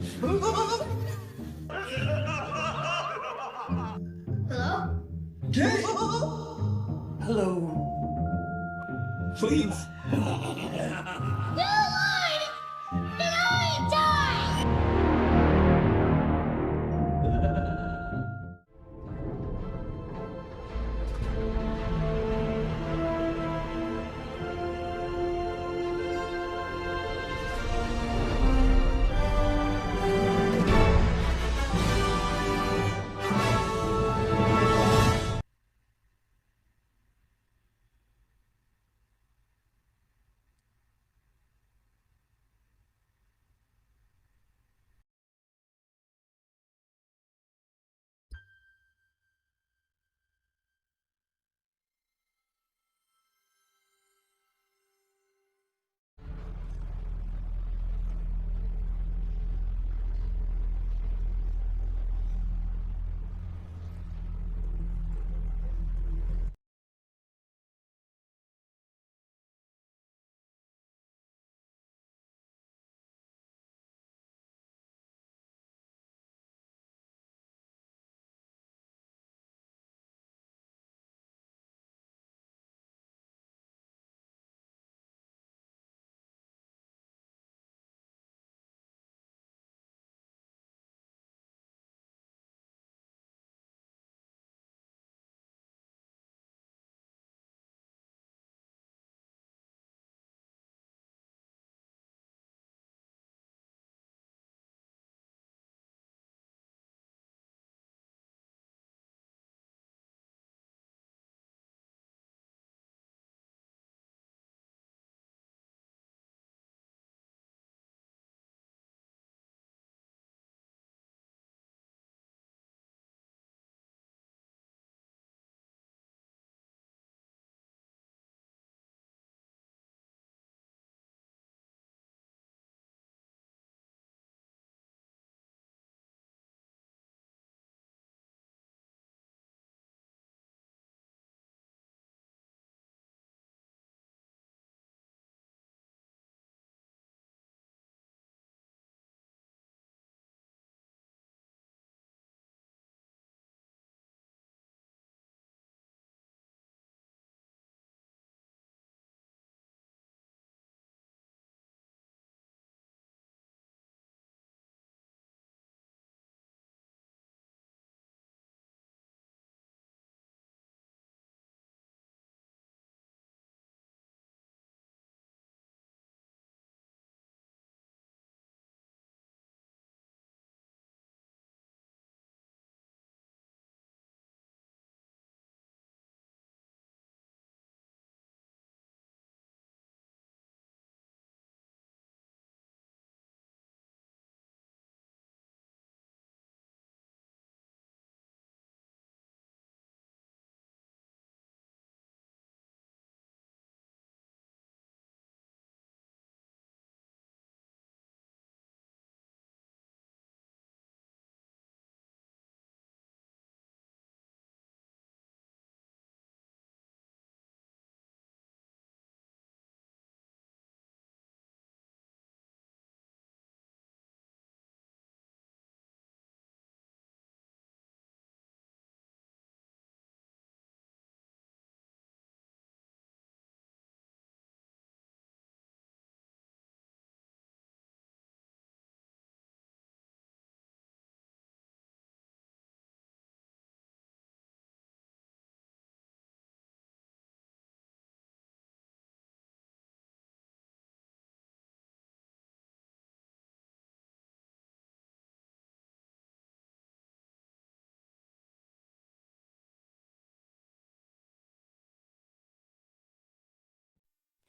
Hello? Hello. Please.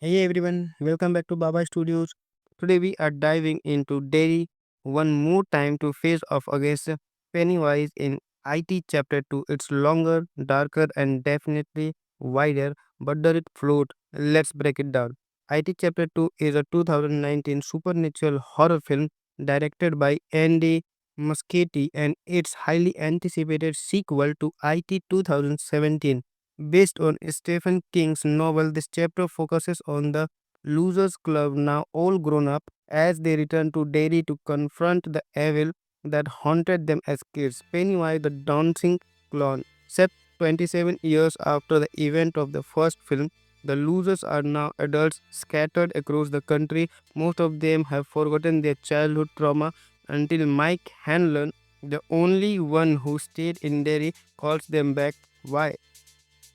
Hey everyone, welcome back to Baba Studios. Today we are diving into Dairy one more time to face off against Pennywise in IT Chapter 2. It's longer, darker, and definitely wider, but does it float? Let's break it down. IT Chapter 2 is a 2019 supernatural horror film directed by Andy Muschietti and its highly anticipated sequel to IT 2017. Based on Stephen King's novel, this chapter focuses on the Losers Club, now all grown up, as they return to Derry to confront the evil that haunted them as kids. Pennywise, the dancing clown, set 27 years after the event of the first film. The losers are now adults scattered across the country. Most of them have forgotten their childhood trauma until Mike Hanlon, the only one who stayed in Derry, calls them back. Why?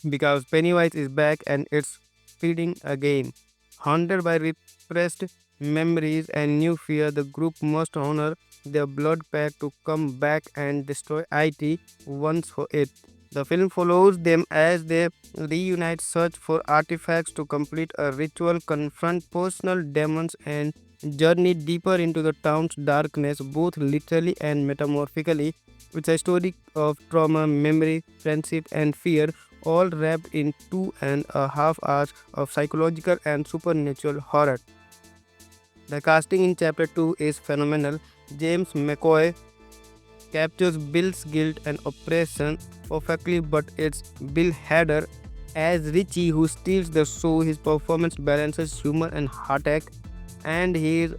Because Pennywise is back and it's feeding again. Haunted by repressed memories and new fear, the group must honor their blood pact to come back and destroy IT once for it. The film follows them as they reunite, search for artifacts to complete a ritual, confront personal demons, and journey deeper into the town's darkness, both literally and metamorphically. It's a story of trauma, memory, friendship, and fear, all wrapped in 2.5 hours of psychological and supernatural horror. The casting in Chapter 2 is phenomenal. James McAvoy captures Bill's guilt and oppression perfectly, but it's Bill Hader as Richie who steals the show. His performance balances humor and heartache, and he is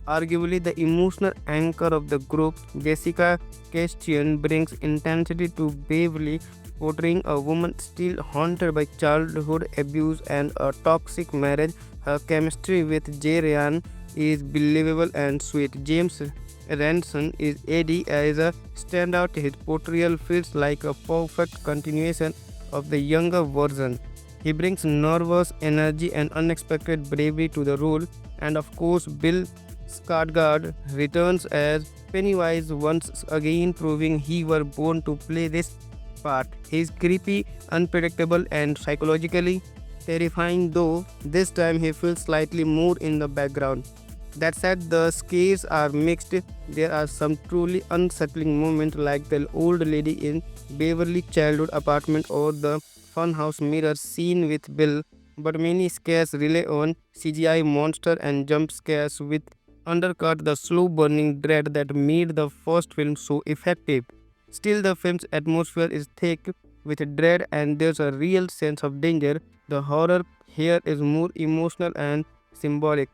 arguably the emotional anchor of the group. Jessica Chastain brings intensity to Beverly, portraying a woman still haunted by childhood abuse and a toxic marriage. Her chemistry with Jay Ryan is believable and sweet. James Ranson is Eddie as a standout. His portrayal feels like a perfect continuation of the younger version. He brings nervous energy and unexpected bravery to the role, and of course, Bill Skarsgård returns as Pennywise once again, proving he was born to play this part. He is creepy, unpredictable, and psychologically terrifying, though this time he feels slightly more in the background. That said, the scares are mixed. There are some truly unsettling moments, like the old lady in Beverly childhood apartment or the funhouse mirror scene with Bill, but many scares rely on CGI monster and jump scares, with undercut the slow burning dread that made the first film so effective. Still, the film's atmosphere is thick with dread and there's a real sense of danger. The horror here is more emotional and symbolic,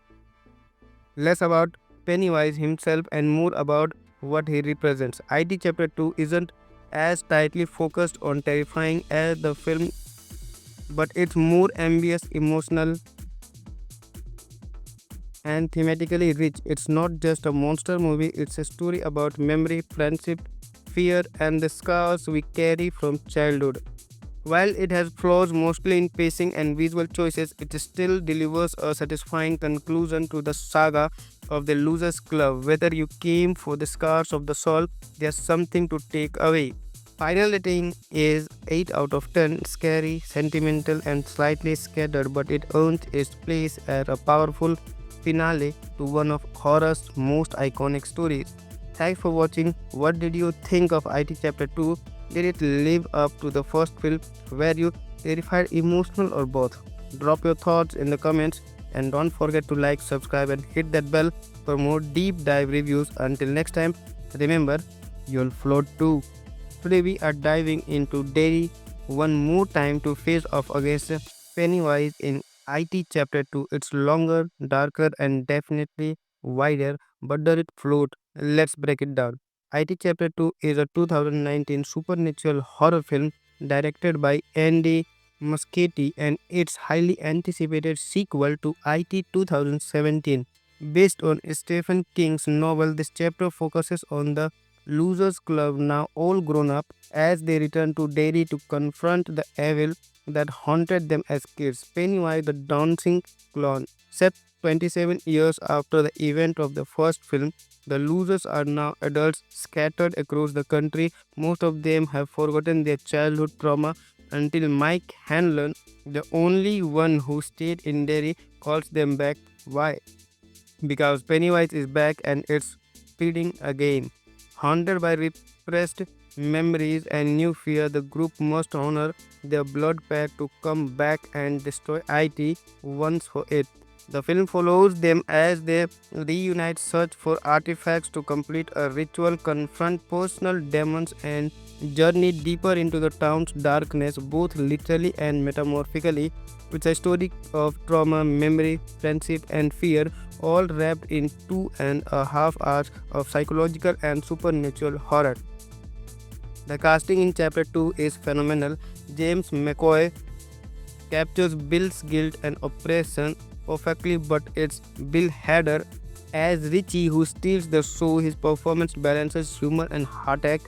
less about Pennywise himself and more about what he represents. IT Chapter 2 isn't as tightly focused on terrifying as the film, but it's more ambitious, emotional, and thematically rich. It's not just a monster movie, it's a story about memory, friendship, fear, and the scars we carry from childhood. While it has flaws mostly in pacing and visual choices, it still delivers a satisfying conclusion to the saga of the Losers Club. Whether you came for the scars of the soul, there's something to take away. Final rating is 8 out of 10, scary, sentimental, and slightly scattered, but it earns its place as a powerful finale to one of horror's most iconic stories. Thanks for watching. What did you think of IT Chapter 2? Did it live up to the first film? Were you terrified, emotional, or both? Drop your thoughts in the comments and don't forget to like, subscribe, and hit that bell for more deep dive reviews. Until next time, remember, you'll float too. Today we are diving into Derry one more time to face off against Pennywise in IT Chapter 2. It's longer, darker, and definitely wider, but does it float? Let's break it down. IT Chapter 2 is a 2019 supernatural horror film directed by Andy Muschietti, and its highly anticipated sequel to IT 2017. Based on Stephen King's novel, this chapter focuses on the Losers Club, now all grown up, as they return to Derry to confront the evil that haunted them as kids. Pennywise, the dancing clown, set 27 years after the event of the first film. The losers are now adults scattered across the country. Most of them have forgotten their childhood trauma until Mike Hanlon, the only one who stayed in Derry, calls them back. Why? Because Pennywise is back and it's feeding again. Haunted by repressed memories and new fear, the group must honor their blood pact to come back and destroy IT once for it. The film follows them as they reunite, search for artifacts to complete a ritual, confront personal demons, and journey deeper into the town's darkness, both literally and metamorphically. It's a story of trauma, memory, friendship, and fear, all wrapped in 2.5 hours of psychological and supernatural horror. The casting in chapter 2 is phenomenal. James McAvoy captures Bill's guilt and oppression perfectly, but it's Bill Hader as Richie who steals the show. His performance balances humor and heartache,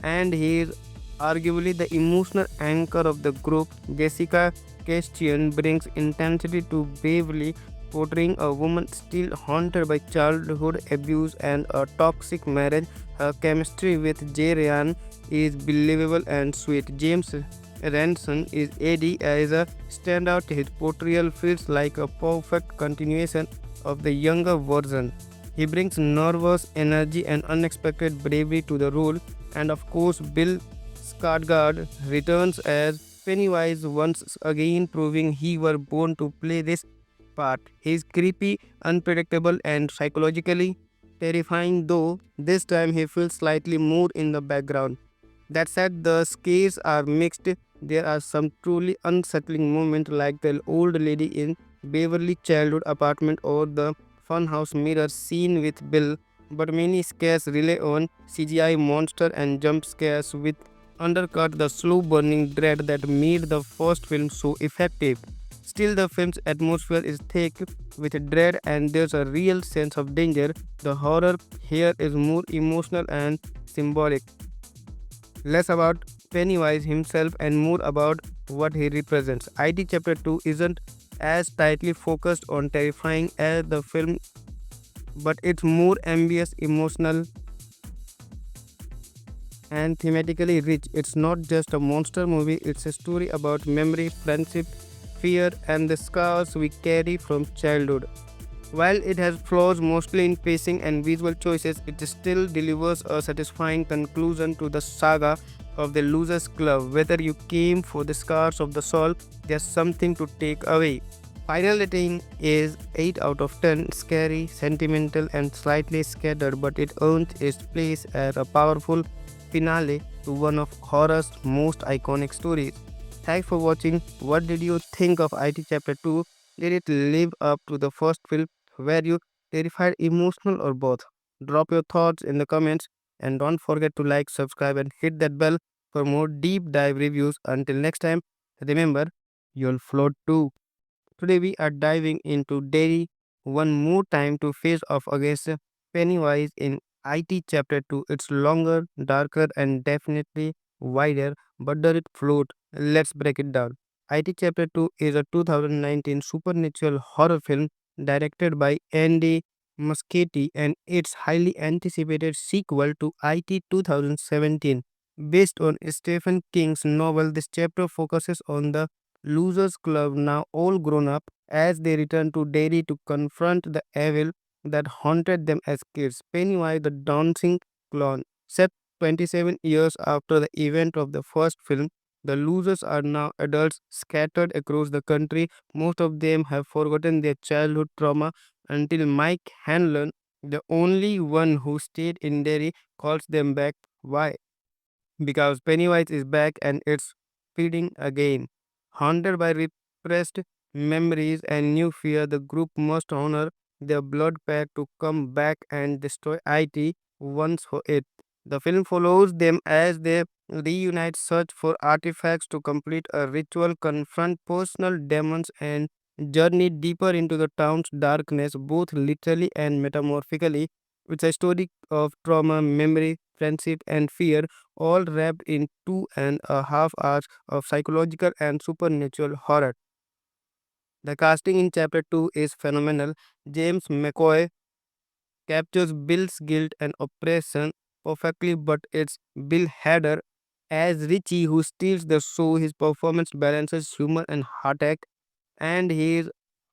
and he is arguably the emotional anchor of the group. Jessica Chastain brings intensity to Beverly, portraying a woman still haunted by childhood abuse and a toxic marriage. Her chemistry with Jay Ryan is believable and sweet. James Ranson is Eddie as a standout. His portrayal feels like a perfect continuation of the younger version. He brings nervous energy and unexpected bravery to the role, and of course, Bill Skarsgård returns as Pennywise once again, proving he was born to play this part. He is creepy, unpredictable, and psychologically terrifying, though this time he feels slightly more in the background. That said, the scares are mixed. There are some truly unsettling moments, like the old lady in Beverly childhood apartment or the funhouse mirror scene with Bill, but many scares rely on CGI monster and jump scares with undercut the slow burning dread that made the first film so effective. Still, the film's atmosphere is thick with dread and there's a real sense of danger. The horror here is more emotional and symbolic, less about Pennywise himself and more about what he represents. IT Chapter 2 isn't as tightly focused on terrifying as the film, but it's more ambitious, emotional, and thematically rich. It's not just a monster movie, it's a story about memory, friendship, fear, and the scars we carry from childhood. While it has flaws mostly in pacing and visual choices, it still delivers a satisfying conclusion to the saga of the Losers Club. Whether you came for the scars of the soul, there's something to take away. Final rating is 8 out of 10, scary, sentimental, and slightly scattered, but it earns its place as a powerful finale to one of horror's most iconic stories. Thanks for watching. What did you think of IT Chapter 2? Did it live up to the first film? Were you terrified, emotional, or both? Drop your thoughts in the comments and don't forget to like, subscribe, and hit that bell for more deep dive reviews. Until next time, remember, you'll float too. Today we are diving into Derry one more time to face off against Pennywise in IT Chapter 2. It's longer, darker, and definitely wider, but does it float? Let's break it down. IT Chapter 2 is a 2019 supernatural horror film directed by Andy Muschietti and its highly anticipated sequel to IT 2017. Based on Stephen King's novel, this chapter focuses on the Losers Club, now all grown up, as they return to Derry to confront the evil that haunted them as kids. Pennywise, the dancing clown, set 27 years after the event of the first film, the losers are now adults scattered across the country. Most of them have forgotten their childhood trauma until Mike Hanlon, the only one who stayed in Derry, calls them back. Why? Because Pennywise is back and it's feeding again. Haunted by repressed memories and new fear, the group must honor their blood pact to come back and destroy IT once for it. The film follows them as they reunite, search for artifacts to complete a ritual, confront personal demons, and journey deeper into the town's darkness, both literally and metamorphically. It's a story of trauma, memory, friendship, and fear, all wrapped in 2.5 hours of psychological and supernatural horror. The casting in chapter 2 is phenomenal. James McAvoy captures Bill's guilt and oppression perfectly, but it's Bill Hader as Richie who steals the show. His performance balances humor and heartache, and he is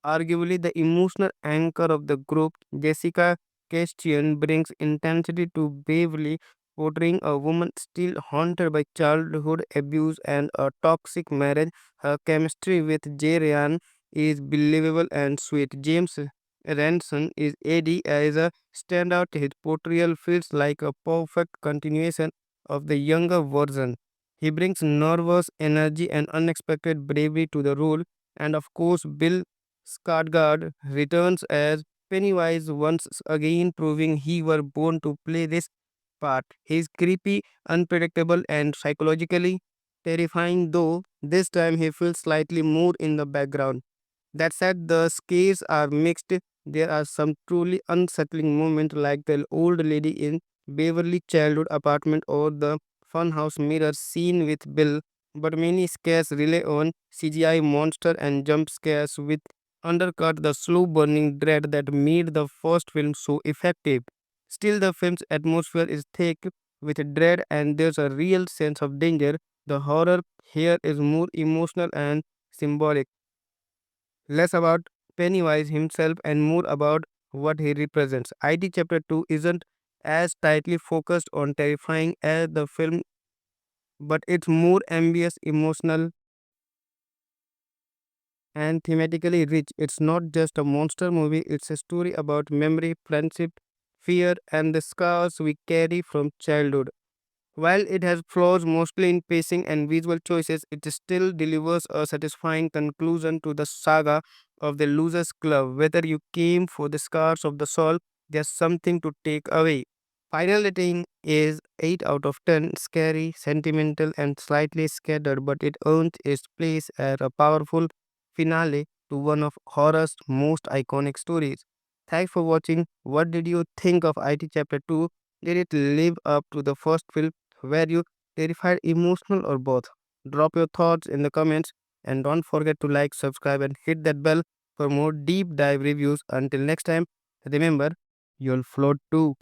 arguably the emotional anchor of the group. Jessica Chastain brings intensity to Beverly, portraying a woman still haunted by childhood abuse and a toxic marriage. Her chemistry with Jay Ryan is believable and sweet. James Ranson is Eddie as a standout. His portrayal feels like a perfect continuation of the younger version. He brings nervous energy and unexpected bravery to the role, and of course, Bill Skarsgård returns as Pennywise once again, proving he were born to play this part. He is creepy, unpredictable, and psychologically terrifying, though this time he feels slightly more in the background. That said, the scares are mixed. There are some truly unsettling moments, like the old lady in Beverly childhood apartment or the funhouse mirror scene with Bill. But many scares rely on CGI monster and jump scares, with undercut the slow burning dread that made the first film so effective. Still, the film's atmosphere is thick with dread, and there's a real sense of danger. The horror here is more emotional and symbolic, less about Pennywise himself and more about what he represents. IT Chapter 2 isn't as tightly focused on terrifying as the film, but it's more ambitious, emotional, and thematically rich. It's not just a monster movie, it's a story about memory, friendship, fear, and the scars we carry from childhood. While it has flaws mostly in pacing and visual choices, it still delivers a satisfying conclusion to the saga of the Losers Club. Whether you came for the scars of the soul, there's something to take away. Final rating is 8 out of 10, scary, sentimental, and slightly scattered, but it earns its place as a powerful finale to one of horror's most iconic stories. Thanks for watching. What did you think of IT Chapter 2? Did it live up to the first film? Were you terrified, emotional, or both? Drop your thoughts in the comments, and don't forget to like, subscribe, and hit that bell for more deep dive reviews. Until next time, remember, you'll float too.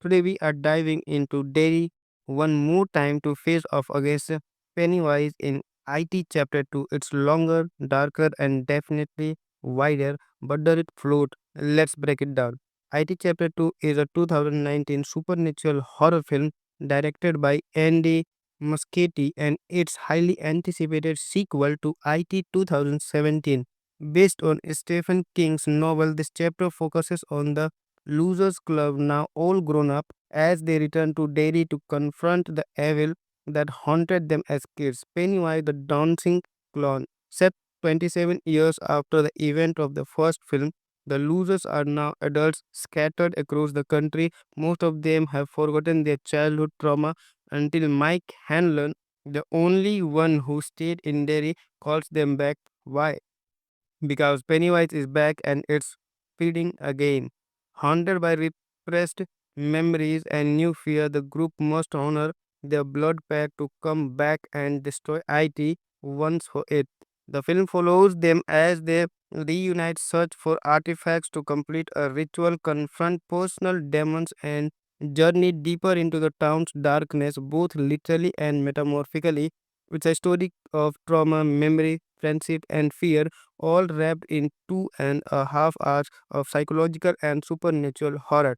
Today we are diving into Derry one more time to face off against Pennywise in IT Chapter 2. It's longer, darker, and definitely wider, but does it float? Let's break it down. IT Chapter 2 is a 2019 supernatural horror film directed by Andy Muschietti, and its highly anticipated sequel to IT 2017. Based on Stephen King's novel, this chapter focuses on the Losers Club, now all grown up, as they return to Derry to confront the evil that haunted them as kids. Pennywise, the dancing clown, set 27 years after the event of the first film, the losers are now adults scattered across the country. Most of them have forgotten their childhood trauma until Mike Hanlon, the only one who stayed in Derry, calls them back. Why? Because Pennywise is back and it's feeding again. Haunted by repressed memories and new fear, the group must honor their blood pact to come back and destroy IT once for it. The film follows them as they reunite, search for artifacts to complete a ritual, confront personal demons, and journey deeper into the town's darkness, both literally and metamorphically. It's a story of trauma, memory, friendship, and fear, all wrapped in 2.5 hours of psychological and supernatural horror.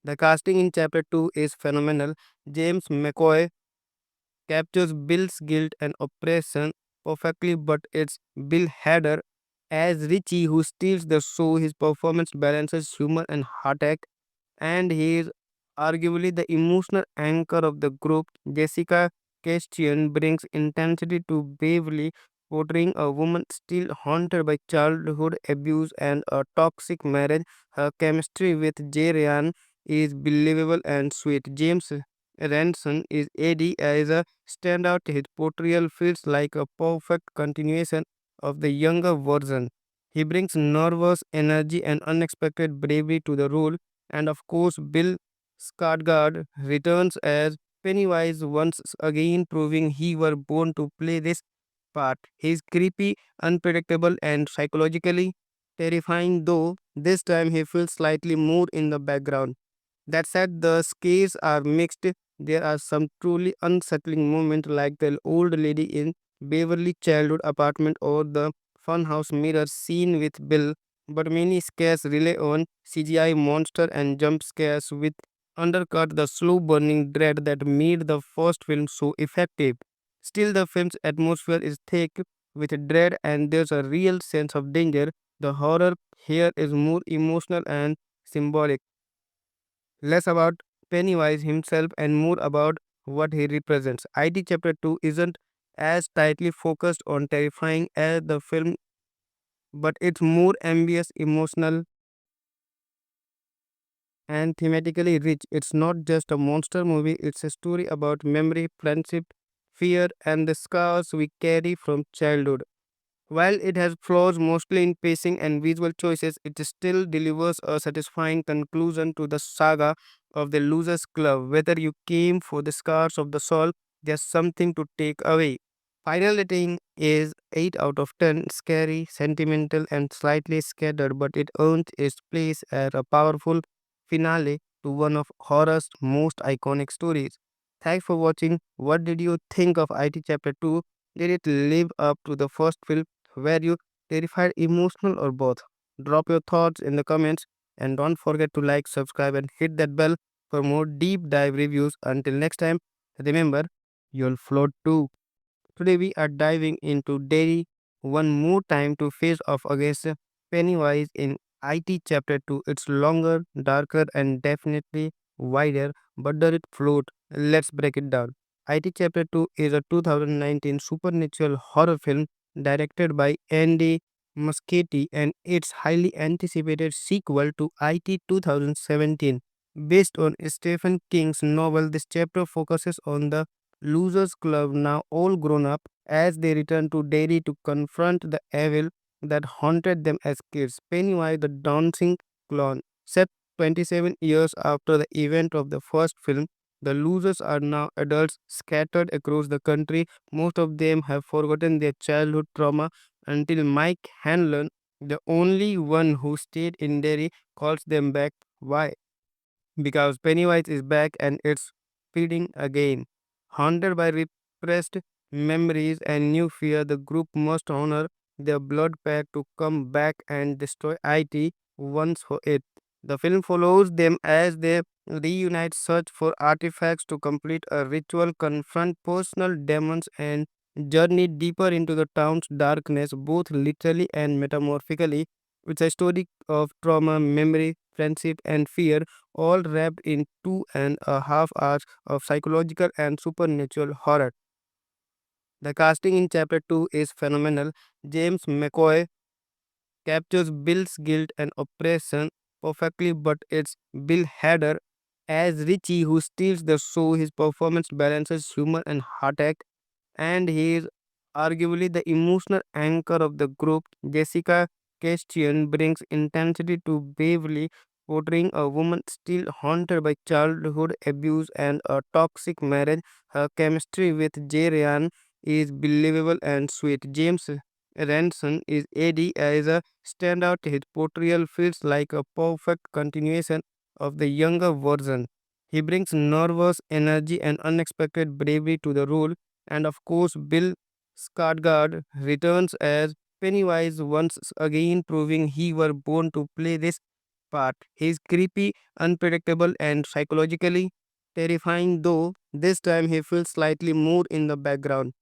The casting in Chapter 2 is phenomenal. James McAvoy captures Bill's guilt and oppression perfectly, but it's Bill Hader as Richie who steals the show. His performance balances humor and heartache, and he is arguably the emotional anchor of the group. Jessica Chastain brings intensity to Beverly, portraying a woman still haunted by childhood abuse and a toxic marriage. Her chemistry with Jay Ryan is believable and sweet. James Ranson is Eddie as a standout. His portrayal feels like a perfect continuation of the younger version. He brings nervous energy and unexpected bravery to the role, and of course, Bill Skarsgård returns as Pennywise once again, proving he were born to play this part. He is creepy, unpredictable, and psychologically terrifying, though this time he feels slightly more in the background. That said, the scares are mixed. There are some truly unsettling moments, like the old lady in Beverly childhood apartment or the funhouse mirror scene with Bill. But many scares rely on CGI monster and jump scares, with undercut the slow burning dread that made the first film so effective. Still, the film's atmosphere is thick with dread, and there's a real sense of danger. The horror here is more emotional and symbolic, less about Pennywise himself and more about what he represents. IT Chapter 2 isn't as tightly focused on terrifying as the film, but it's more ambitious, emotional, and thematically rich. It's not just a monster movie, it's a story about memory, friendship, fear, and the scars we carry from childhood. While it has flaws mostly in pacing and visual choices, it still delivers a satisfying conclusion to the saga of the Losers Club. Whether you came for the scars of the soul, there's something to take away. Final rating is 8 out of 10, scary, sentimental, and slightly scattered, but it earns its place as a powerful finale to one of horror's most iconic stories. Thanks for watching. What did you think of IT Chapter 2? Did it live up to the first film? Were you terrified, emotional, or both? Drop your thoughts in the comments and don't forget to like, subscribe, and hit that bell for more deep dive reviews. Until next time, remember, you'll float too. Today we are diving into Derry one more time to face off against Pennywise in IT Chapter 2. It's longer, darker, and definitely wider, but does it float? Let's break it down. IT Chapter 2 is a 2019 supernatural horror film directed by Andy Muschietti and its highly anticipated sequel to IT 2017. Based on Stephen King's novel, this chapter focuses on the Losers Club, now all grown up, as they return to Derry to confront the evil that haunted them as kids. Pennywise, the dancing clown, set 27 years after the event of the first film, the losers are now adults scattered across the country. Most of them have forgotten their childhood trauma until Mike Hanlon, the only one who stayed in Derry, calls them back. Why? Because Pennywise is back and it's feeding again. Haunted by repressed memories and new fear, the group must honor their blood pact to come back and destroy IT once for it. The film follows them as they reunite, search for artifacts to complete a ritual, confront personal demons, and journey deeper into the town's darkness, both literally and metamorphically. It's a story of trauma, memory, friendship, and fear, all wrapped in 2.5 hours of psychological and supernatural horror. The casting in Chapter 2 is phenomenal. James McAvoy captures Bill's guilt and oppression perfectly, but it's Bill Hader as Richie who steals the show. His performance balances humor and heartache, and he is arguably the emotional anchor of the group. Jessica Chastain brings intensity to Beverly, portraying a woman still haunted by childhood abuse and a toxic marriage. Her chemistry with Jay Ryan is believable and sweet. James Ranson is Eddie as a standout. His portrayal feels like a perfect continuation of the younger version. He brings nervous energy and unexpected bravery to the role, and of course, Bill Skarsgård returns as Pennywise once again, proving he were born to play this part. He's creepy, unpredictable, and psychologically terrifying, though this time he feels slightly more in the background.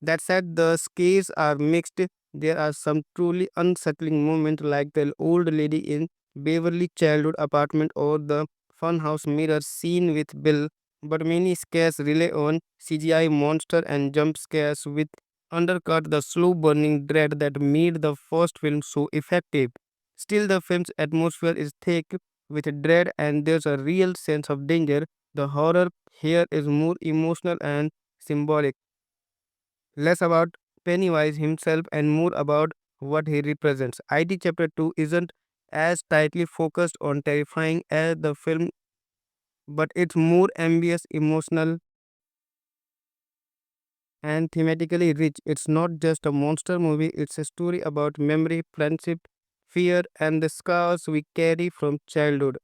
That said, the scares are mixed. There are some truly unsettling moments, like the old lady in Beverly childhood apartment or the funhouse mirror scene with Bill, but many scares rely on CGI monster and jump scares with undercut the slow burning dread that made the first film so effective. Still, the film's atmosphere is thick with dread and there's a real sense of danger. The horror here is more emotional and symbolic, less about Pennywise himself and more about what he represents. ID Chapter 2 isn't as tightly focused on terrifying as the film, but it's more ambitious, emotional, and thematically rich. It's not just a monster movie, it's a story about memory, friendship, fear, and the scars we carry from childhood.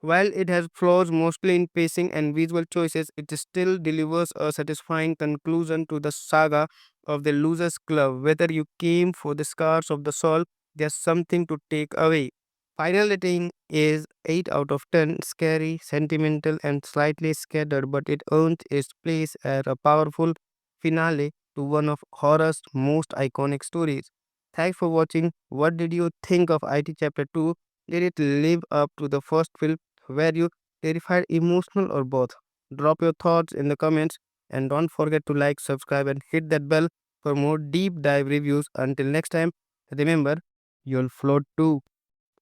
While it has flaws mostly in pacing and visual choices, it still delivers a satisfying conclusion to the saga of the Losers Club. Whether you came for the scars of the soul, there's something to take away. Final rating is 8 out of 10, scary, sentimental, and slightly scattered, but it earns its place as a powerful finale to one of horror's most iconic stories. Thanks for watching. What did you think of IT Chapter 2? Did it live up to the first film? Were you terrified, emotional, or both? Drop your thoughts in the comments and don't forget to like, subscribe, and hit that bell for more deep dive reviews. Until next time, remember, you'll float too.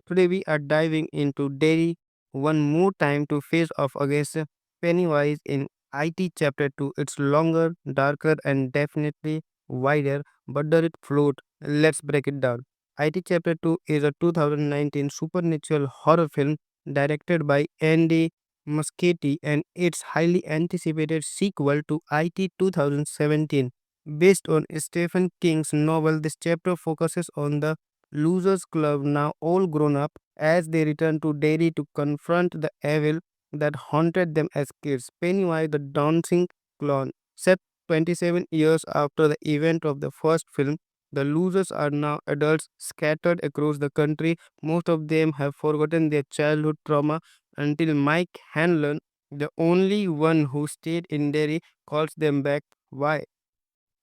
Today we are diving into Derry one more time to face off against Pennywise in IT Chapter 2. It's longer, darker, and definitely wider, but does it float? Let's break it down. IT Chapter 2 is a 2019 supernatural horror film directed by Andy Muschietti and its highly anticipated sequel to IT 2017. Based on Stephen King's novel, this chapter focuses on the Losers Club, now all grown up, as they return to Derry to confront the evil that haunted them as kids. Pennywise, the dancing clown, set 27 years after the event of the first film, the losers are now adults scattered across the country. Most of them have forgotten their childhood trauma until Mike Hanlon, the only one who stayed in Derry, calls them back. Why?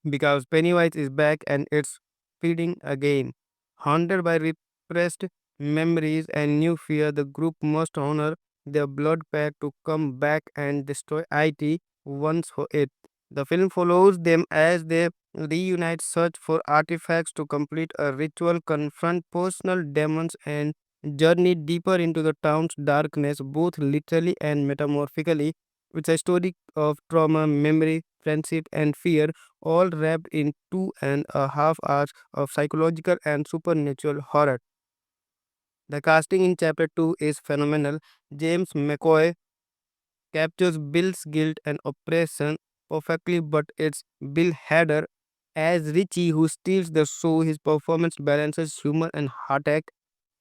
Because Pennywise is back and it's feeding again. Haunted by repressed memories and new fear, the group must honor their blood pact to come back and destroy IT once for it. The film follows them as they reunite, search for artifacts to complete a ritual, confront personal demons, and journey deeper into the town's darkness, both literally and metamorphically. It's a story of trauma, memory, friendship, and fear, all wrapped in 2.5 hours of psychological and supernatural horror. The casting in Chapter 2 is phenomenal. James McAvoy captures Bill's guilt and oppression perfectly, but it's Bill Hader as Richie who steals the show. His performance balances humor and heartache,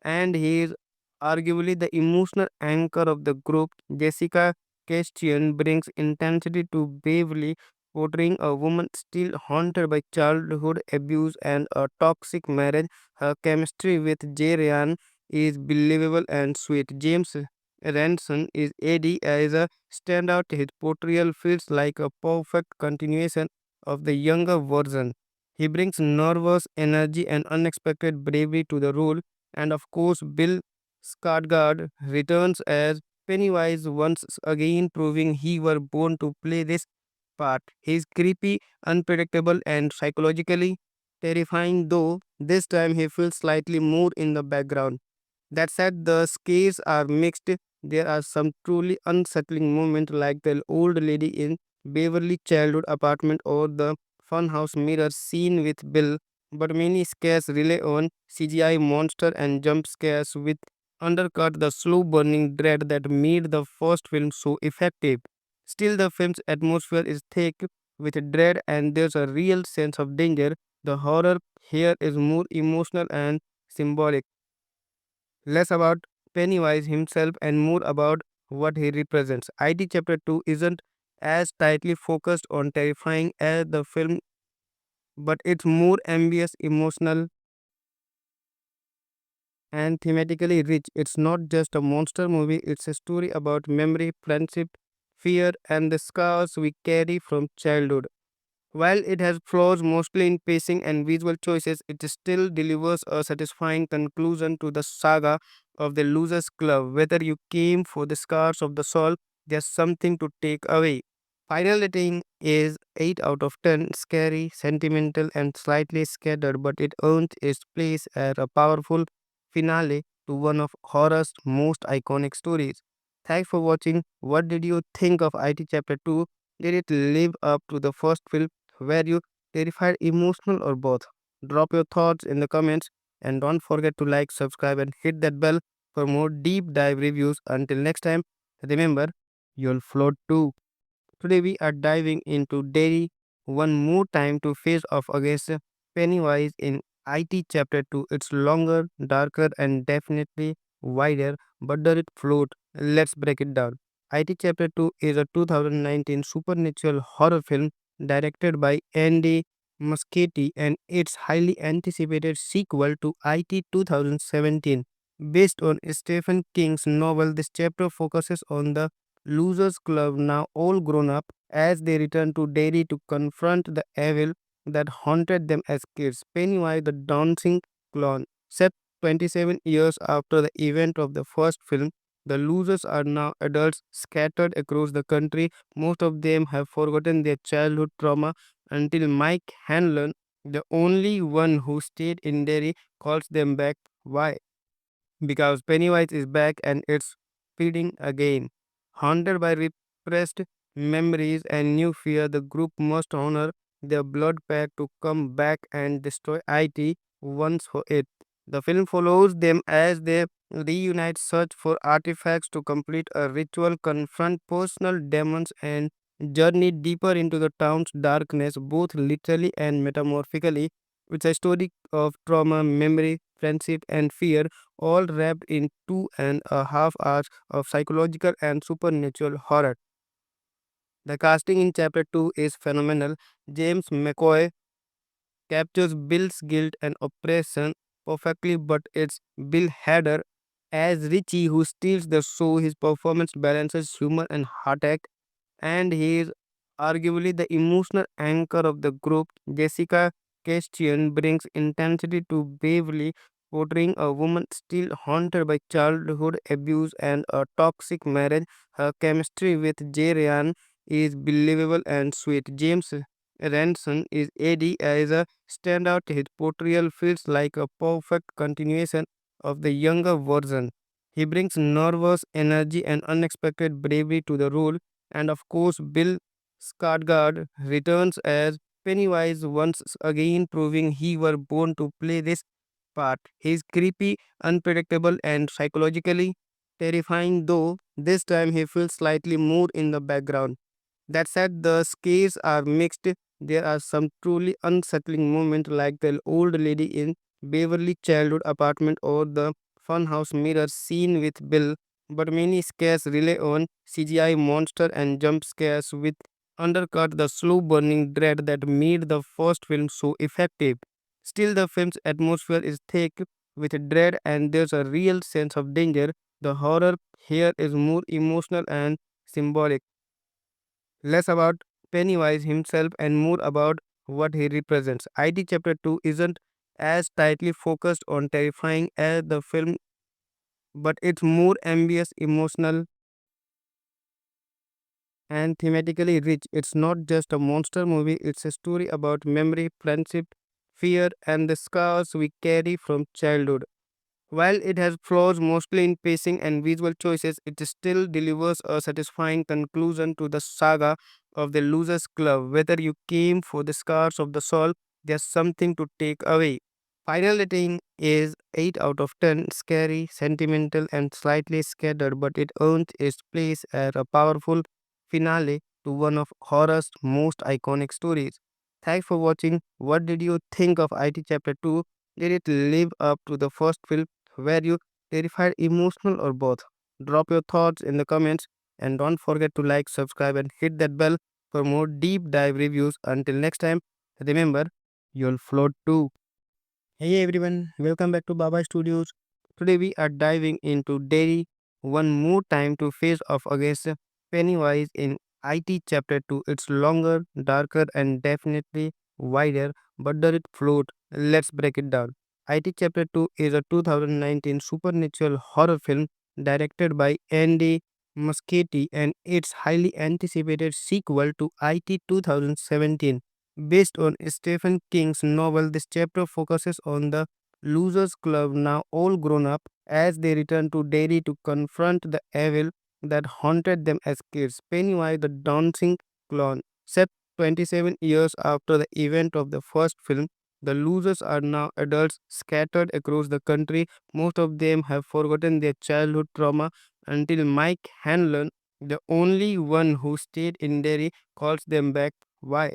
and he is arguably the emotional anchor of the group. Jessica Chastain brings intensity to Beverly, portraying a woman still haunted by childhood abuse and a toxic marriage. Her chemistry with Jay Ryan is believable and sweet. James Ranson is Eddie as a standout. His portrayal feels like a perfect continuation of the younger version. He brings nervous energy and unexpected bravery to the role, and of course, Bill Skarsgård returns as Pennywise once again, proving he was born to play this part. He's creepy, unpredictable, and psychologically terrifying, though this time he feels slightly more in the background. That said, the scares are mixed. There are some truly unsettling moments, like the old lady in Beverly childhood apartment or the funhouse mirror scene with Bill, but many scares rely on CGI monster and jump scares, with undercut the slow burning dread that made the first film so effective. Still, the film's atmosphere is thick with dread and there's a real sense of danger. The horror here is more emotional and symbolic, less about Pennywise himself and more about what he represents. ID Chapter 2 isn't as tightly focused on terrifying as the film, but it's more ambitious, emotional, and thematically rich. It's not just a monster movie, it's a story about memory, friendship, fear, and the scars we carry from childhood. While it has flaws mostly in pacing and visual choices, it still delivers a satisfying conclusion to the saga of the Losers Club. Whether you came for the scars of the soul, there's something to take away. Final rating is 8 out of 10, scary, sentimental, and slightly scattered, but it earns its place as a powerful finale to one of horror's most iconic stories. Thanks for watching. What did you think of IT Chapter 2? Did it live up to the first film? Were you terrified, emotional, or both? Drop your thoughts in the comments and don't forget to like, subscribe, and hit that bell for more deep dive reviews. Until next time, remember, you'll float too. Today we are diving into Derry one more time to face off against Pennywise in IT Chapter 2. It's longer, darker, and definitely wider, but does it float? Let's break it down. IT Chapter 2 is a 2019 supernatural horror film directed by Andy Muschietti and its highly anticipated sequel to IT 2017. Based on Stephen King's novel, this chapter focuses on the Losers Club, now all grown up, as they return to Derry to confront the evil that haunted them as kids. Pennywise, the dancing clown, set 27 years after the event of the first film, The losers are now adults scattered across the country. Most of them have forgotten their childhood trauma until Mike Hanlon, the only one who stayed in Derry, calls them back. Why? Because Pennywise is back and it's feeding again. Haunted by repressed memories and new fear, the group must honor their blood pact to come back and destroy IT once for it. The film follows them as they reunite, search for artifacts to complete a ritual, confront personal demons, and journey deeper into the town's darkness, both literally and metamorphically. It's a story of trauma, memory, friendship, and fear, all wrapped in 2.5 hours of psychological and supernatural horror. The casting in Chapter 2 is phenomenal. James McAvoy captures Bill's guilt and oppression perfectly, but it's Bill Hader as Richie who steals the show. His performance balances humor and heartache, and he is arguably the emotional anchor of the group. Jessica Chastain brings intensity to Beverly, portraying a woman still haunted by childhood abuse and a toxic marriage. Her chemistry with Jay Ryan is believable and sweet. James Ranson is Eddie as a standout. His portrayal feels like a perfect continuation of the younger version. He brings nervous energy and unexpected bravery to the role, and of course, Bill Skarsgård returns as Pennywise once again, proving he were born to play this part. He is creepy, unpredictable, and psychologically terrifying, though this time he feels slightly more in the background. That said, the scares are mixed. There are some truly unsettling moments, like the old lady in Beverly childhood apartment or the funhouse mirror scene with Bill. But many scares rely on CGI monster and jump scares, with undercut the slow burning dread that made the first film so effective. Still, the film's atmosphere is thick with dread, and there's a real sense of danger. The horror here is more emotional and symbolic, less about Pennywise himself and more about what he represents. IT Chapter 2 isn't as tightly focused on terrifying as the film, but it's more ambitious, emotional, and thematically rich. It's not just a monster movie, it's a story about memory, friendship, fear, and the scars we carry from childhood. While it has flaws mostly in pacing and visual choices, it still delivers a satisfying conclusion to the saga of the Losers Club. Whether you came for the scars of the soul, there's something to take away. Final rating is 8 out of 10, scary, sentimental, and slightly scattered, but it earns its place as a powerful finale to one of horror's most iconic stories. Thanks for watching. What did you think of IT Chapter 2? Did it live up to the first film? Were you terrified, emotional, or both? Drop your thoughts in the comments, and don't forget to like, subscribe, and hit that bell for more deep dive reviews. Until next time, remember, you'll float too. Hey everyone, welcome back to Baba Studios. Today we are diving into Derry one more time to face off against Pennywise in IT Chapter 2. It's longer, darker, and definitely wider, but does it float? Let's break it down. IT Chapter 2 is a 2019 supernatural horror film directed by Andy Muschietti, and its highly anticipated sequel to IT 2017. Based on Stephen King's novel, this chapter focuses on the Losers Club, now all grown up, as they return to Derry to confront the evil that haunted them as kids. Pennywise, the dancing clown, set 27 years after the event of the first film, the losers are now adults scattered across the country. Most of them have forgotten their childhood trauma until Mike Hanlon, the only one who stayed in Derry, calls them back. Why?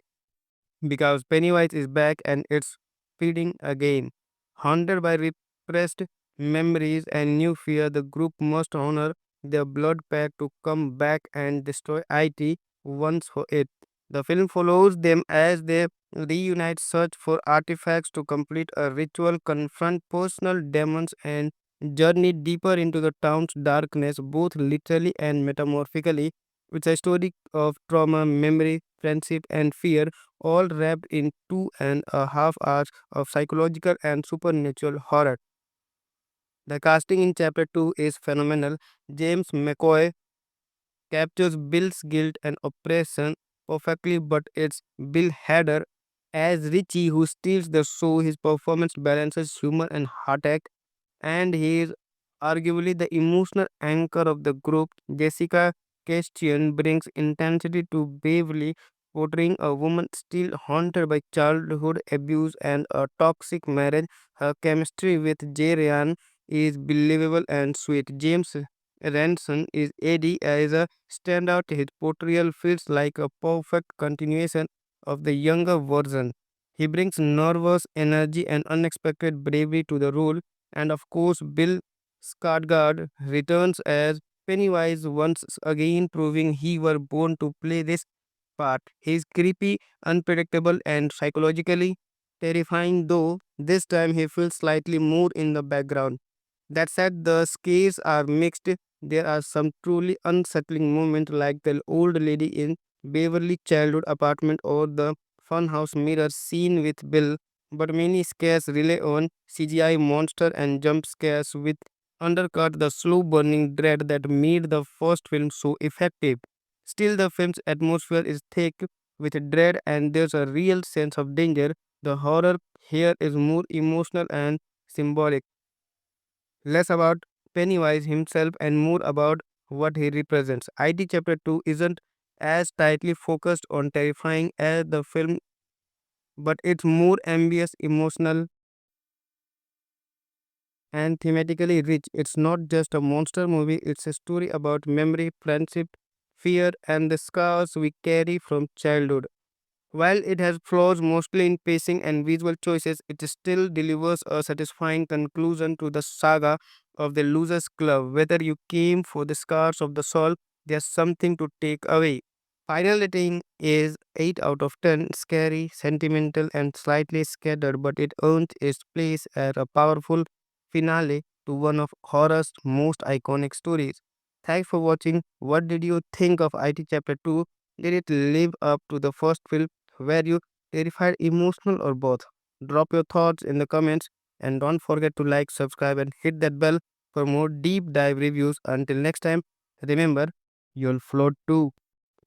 Because Pennywise is back and it's feeding again. Haunted by repressed memories and new fear, the group must honor their blood pact to come back and destroy IT once for it. The film follows them as they reunite, search for artifacts to complete a ritual, confront personal demons, and journey deeper into the town's darkness, both literally and metamorphically. It's a story of trauma, memory, friendship, and fear, all wrapped in 2.5 hours of psychological and supernatural horror. The casting in chapter 2 is phenomenal. James McAvoy captures Bill's guilt and oppression perfectly, but it's Bill Hader as Richie who steals the show. His performance balances humor and heartache, and he is arguably the emotional anchor of the group. Jessica Chastain brings intensity to Beverly, portraying a woman still haunted by childhood abuse and a toxic marriage. Her chemistry with Jay Ryan is believable and sweet. James Ranson is Eddie as a standout. His portrayal feels like a perfect continuation of the younger version. He brings nervous energy and unexpected bravery to the role, and of course, Bill Skarsgård returns as Pennywise once again, proving he were born to play this part. He is creepy, unpredictable, and psychologically terrifying, though this time he feels slightly more in the background. That said, the scares are mixed. There are some truly unsettling moments, like the old lady in Beverly childhood apartment or the funhouse mirror scene with Bill, but many scares rely on CGI monster and jump scares with undercut the slow burning dread that made the first film so effective. Still, the film's atmosphere is thick with dread and there's a real sense of danger. The horror here is more emotional and symbolic, less about Pennywise himself and more about what he represents. IT Chapter 2 isn't as tightly focused on terrifying as the film, but it's more ambitious, emotional, and thematically rich. It's not just a monster movie, it's a story about memory, friendship, fear, and the scars we carry from childhood. While it has flaws mostly in pacing and visual choices, it still delivers a satisfying conclusion to the saga of the Losers Club. Whether you came for the scars of the soul, there's something to take away. Final rating is 8 out of 10, scary, sentimental, and slightly scattered, but it earns its place as a powerful finale to one of horror's most iconic stories. Thanks for watching. What did you think of IT Chapter 2? Did it live up to the first film? Were you terrified, emotional, or both? Drop your thoughts in the comments and don't forget to like, subscribe, and hit that bell for more deep dive reviews. Until next time, remember, you'll float too.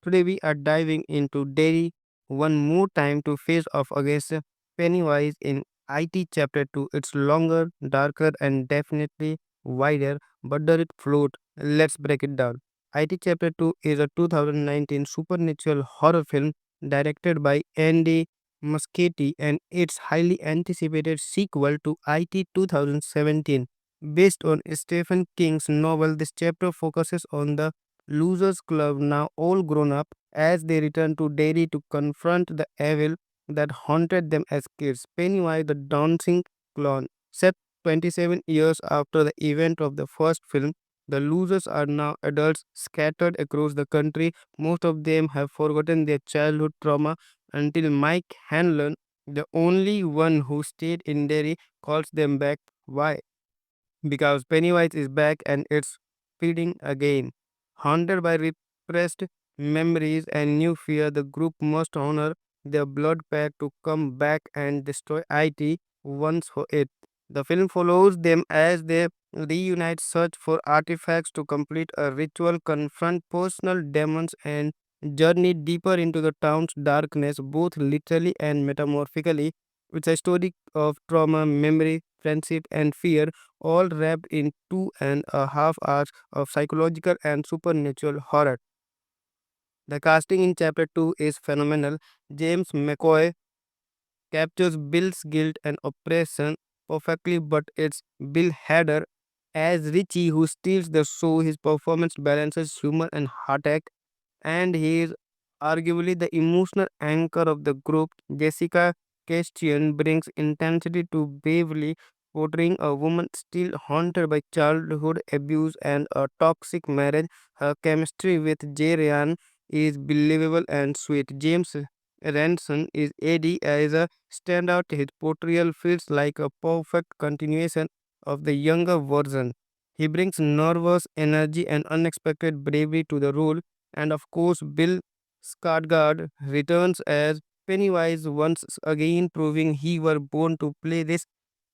Today we are diving into Derry one more time to face off against Pennywise in IT Chapter 2. It's longer, darker, and definitely wider, but does it float? Let's break it down. IT Chapter 2 is a 2019 supernatural horror film directed by Andy Muschietti and its highly anticipated sequel to IT 2017. Based on Stephen King's novel, this chapter focuses on the Losers Club, now all grown up, as they return to Derry to confront the evil that haunted them as kids. Pennywise, the dancing clown, set 27 years after the event of the first film, the losers are now adults scattered across the country. Most of them have forgotten their childhood trauma until Mike Hanlon, the only one who stayed in Derry, calls them back. Why? Because Pennywise is back and it's feeding again. Haunted by repressed memories and new fear, the group must honor their blood pact to come back and destroy IT once for it. The film follows them as they reunite, search for artifacts to complete a ritual, confront personal demons, and journey deeper into the town's darkness, both literally and metamorphically. It's a story of trauma, memory, friendship, and fear, all wrapped in 2.5 hours of psychological and supernatural horror. The casting in chapter 2 is phenomenal. James McAvoy captures Bill's guilt and oppression perfectly, but it's Bill Hader as Richie who steals the show. His performance balances humor and heartache, and he is arguably the emotional anchor of the group. Jessica Chastain brings intensity to Beverly, portraying a woman still haunted by childhood abuse and a toxic marriage. Her chemistry with Jay Ryan is believable and sweet. James Ranson is Eddie as a standout. His portrayal feels like a perfect continuation of the younger version. He brings nervous energy and unexpected bravery to the role, and of course, Bill Skarsgård returns as Pennywise once again, proving he were born to play this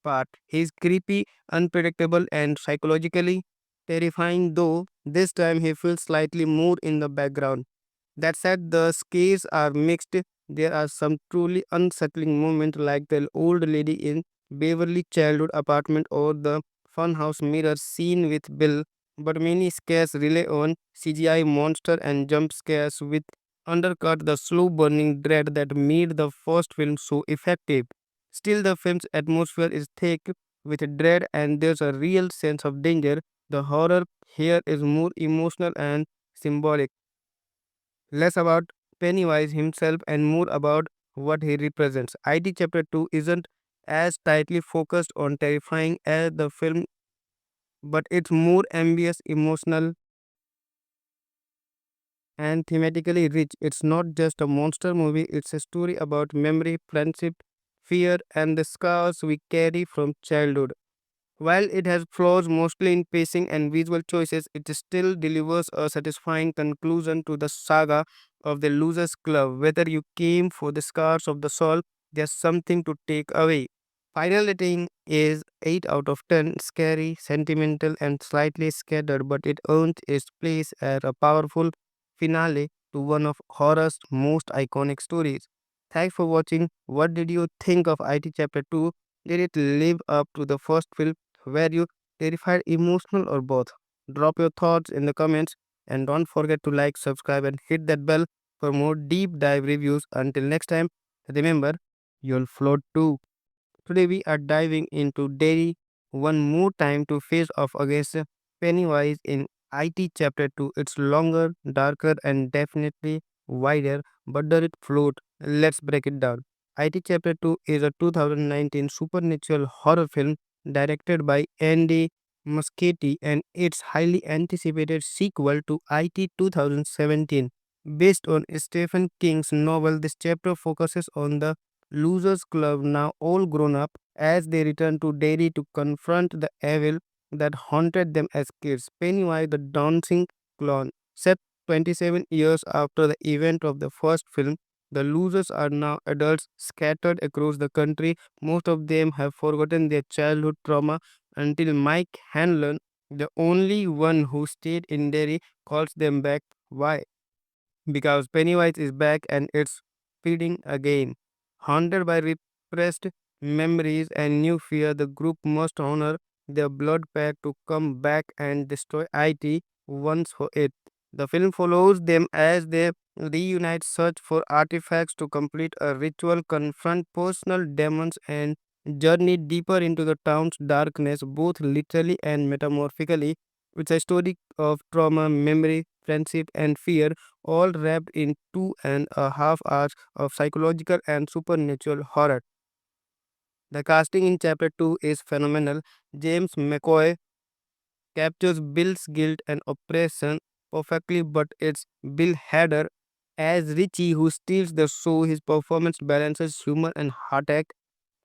part. He's creepy, unpredictable, and psychologically terrifying, though this time he feels slightly more in the background. That said, the scares are mixed. There are some truly unsettling moments, like the old lady in Beverly childhood apartment or the funhouse mirror scene with Bill. But many scares rely on CGI monster and jump scares, with undercut the slow burning dread that made the first film so effective. Still, the film's atmosphere is thick with dread, and there's a real sense of danger. The horror here is more emotional and symbolic, less about Pennywise himself and more about what he represents. IT Chapter 2 isn't as tightly focused on terrifying as the film, but it's more ambitious, emotional, and thematically rich. It's not just a monster movie, it's a story about memory, friendship, fear, and the scars we carry from childhood. While it has flaws mostly in pacing and visual choices, it still delivers a satisfying conclusion to the saga of the Losers Club. Whether you came for the scars of the soul, there's something to take away. Final rating is 8 out of 10, scary, sentimental, and slightly scattered, but it earns its place as a powerful finale to one of horror's most iconic stories. Thanks for watching. What did you think of IT Chapter 2? Did it live up to the first film? Were you terrified, emotional, or both? Drop your thoughts in the comments and don't forget to like, subscribe, and hit that bell for more deep dive reviews. Until next time, remember, you'll float too. Today we are diving into Derry one more time to face off against Pennywise in IT Chapter 2. It's longer, darker, and definitely wider, but does it float? Let's break it down. IT Chapter 2 is a 2019 supernatural horror film directed by Andy Muschietti, and its highly anticipated sequel to IT 2017. Based on Stephen King's novel, this chapter focuses on the Losers Club, now all grown up, as they return to Derry to confront the evil that haunted them as kids. Pennywise, the dancing clown, set 27 years after the event of the first film, the losers are now adults scattered across the country. Most of them have forgotten their childhood trauma until Mike Hanlon, the only one who stayed in Derry, calls them back. Why? Because Pennywise is back and it's feeding again. Haunted by repressed memories and new fear, the group must honor their blood pact to come back and destroy IT once for it. The film follows them as they reunite, search for artifacts to complete a ritual, confront personal demons, and journey deeper into the town's darkness, both literally and metamorphically. It's a story of trauma, memory, friendship, and fear, all wrapped in 2.5 hours of psychological and supernatural horror. The casting in Chapter 2 is phenomenal. James McAvoy captures Bill's guilt and oppression perfectly, but it's Bill Hader as Richie who steals the show. His performance balances humor and heartache,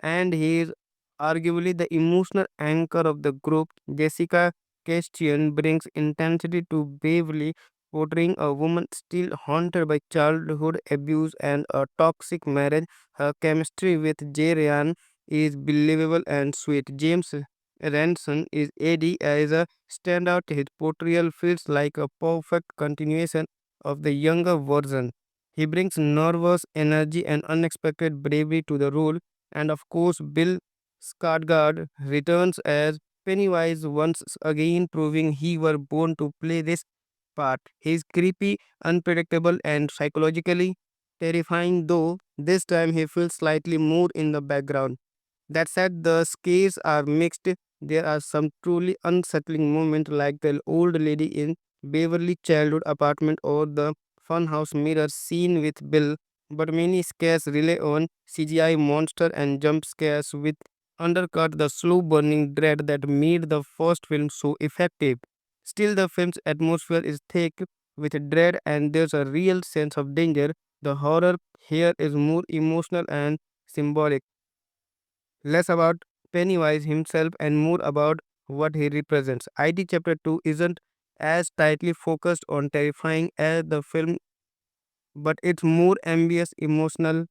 and he is arguably the emotional anchor of the group. Jessica Chastain brings intensity to Beverly, portraying a woman still haunted by childhood abuse and a toxic marriage. Her chemistry with Jay Ryan is believable and sweet. James Ranson is Eddie as a standout. His portrayal feels like a perfect continuation of the younger version. He brings nervous energy and unexpected bravery to the role, and of course, Bill Skarsgård returns as Pennywise once again, proving he were born to play this part. He's creepy, unpredictable, and psychologically terrifying, though this time he feels slightly more in the background. That said, the scares are mixed. There are some truly unsettling moments, like the old lady in Beverly childhood apartment or the funhouse mirror scene with Bill, but many scares rely on CGI monster and jump scares, with undercut the slow burning dread that made the first film so effective. Still, the film's atmosphere is thick with dread, and there's a real sense of danger. The horror here is more emotional and symbolic, less about Pennywise himself and more about what he represents. ID Chapter 2 isn't as tightly focused on terrifying as the film, but it's more ambitious, emotional,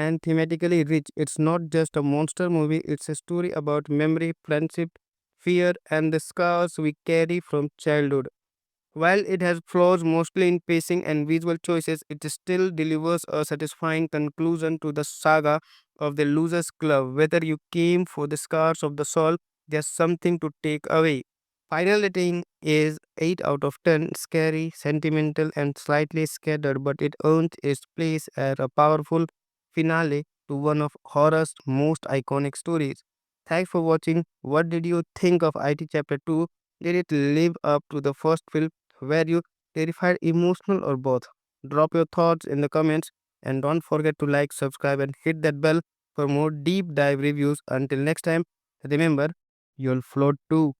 and thematically rich. It's not just a monster movie, it's a story about memory, friendship, fear, and the scars we carry from childhood. While it has flaws mostly in pacing and visual choices, it still delivers a satisfying conclusion to the saga of the Loser's Club. Whether you came for the scars of the soul, there's something to take away. Final rating is 8 out of 10, scary, sentimental, and slightly scattered, but it earns its place as a powerful finale to one of horror's most iconic stories. Thanks for watching. What did you think of IT Chapter 2? Did it live up to the first film? Were you terrified, emotional, or both? Drop your thoughts in the comments and don't forget to like, subscribe, and hit that bell for more deep dive reviews. Until next time, remember, you'll float too.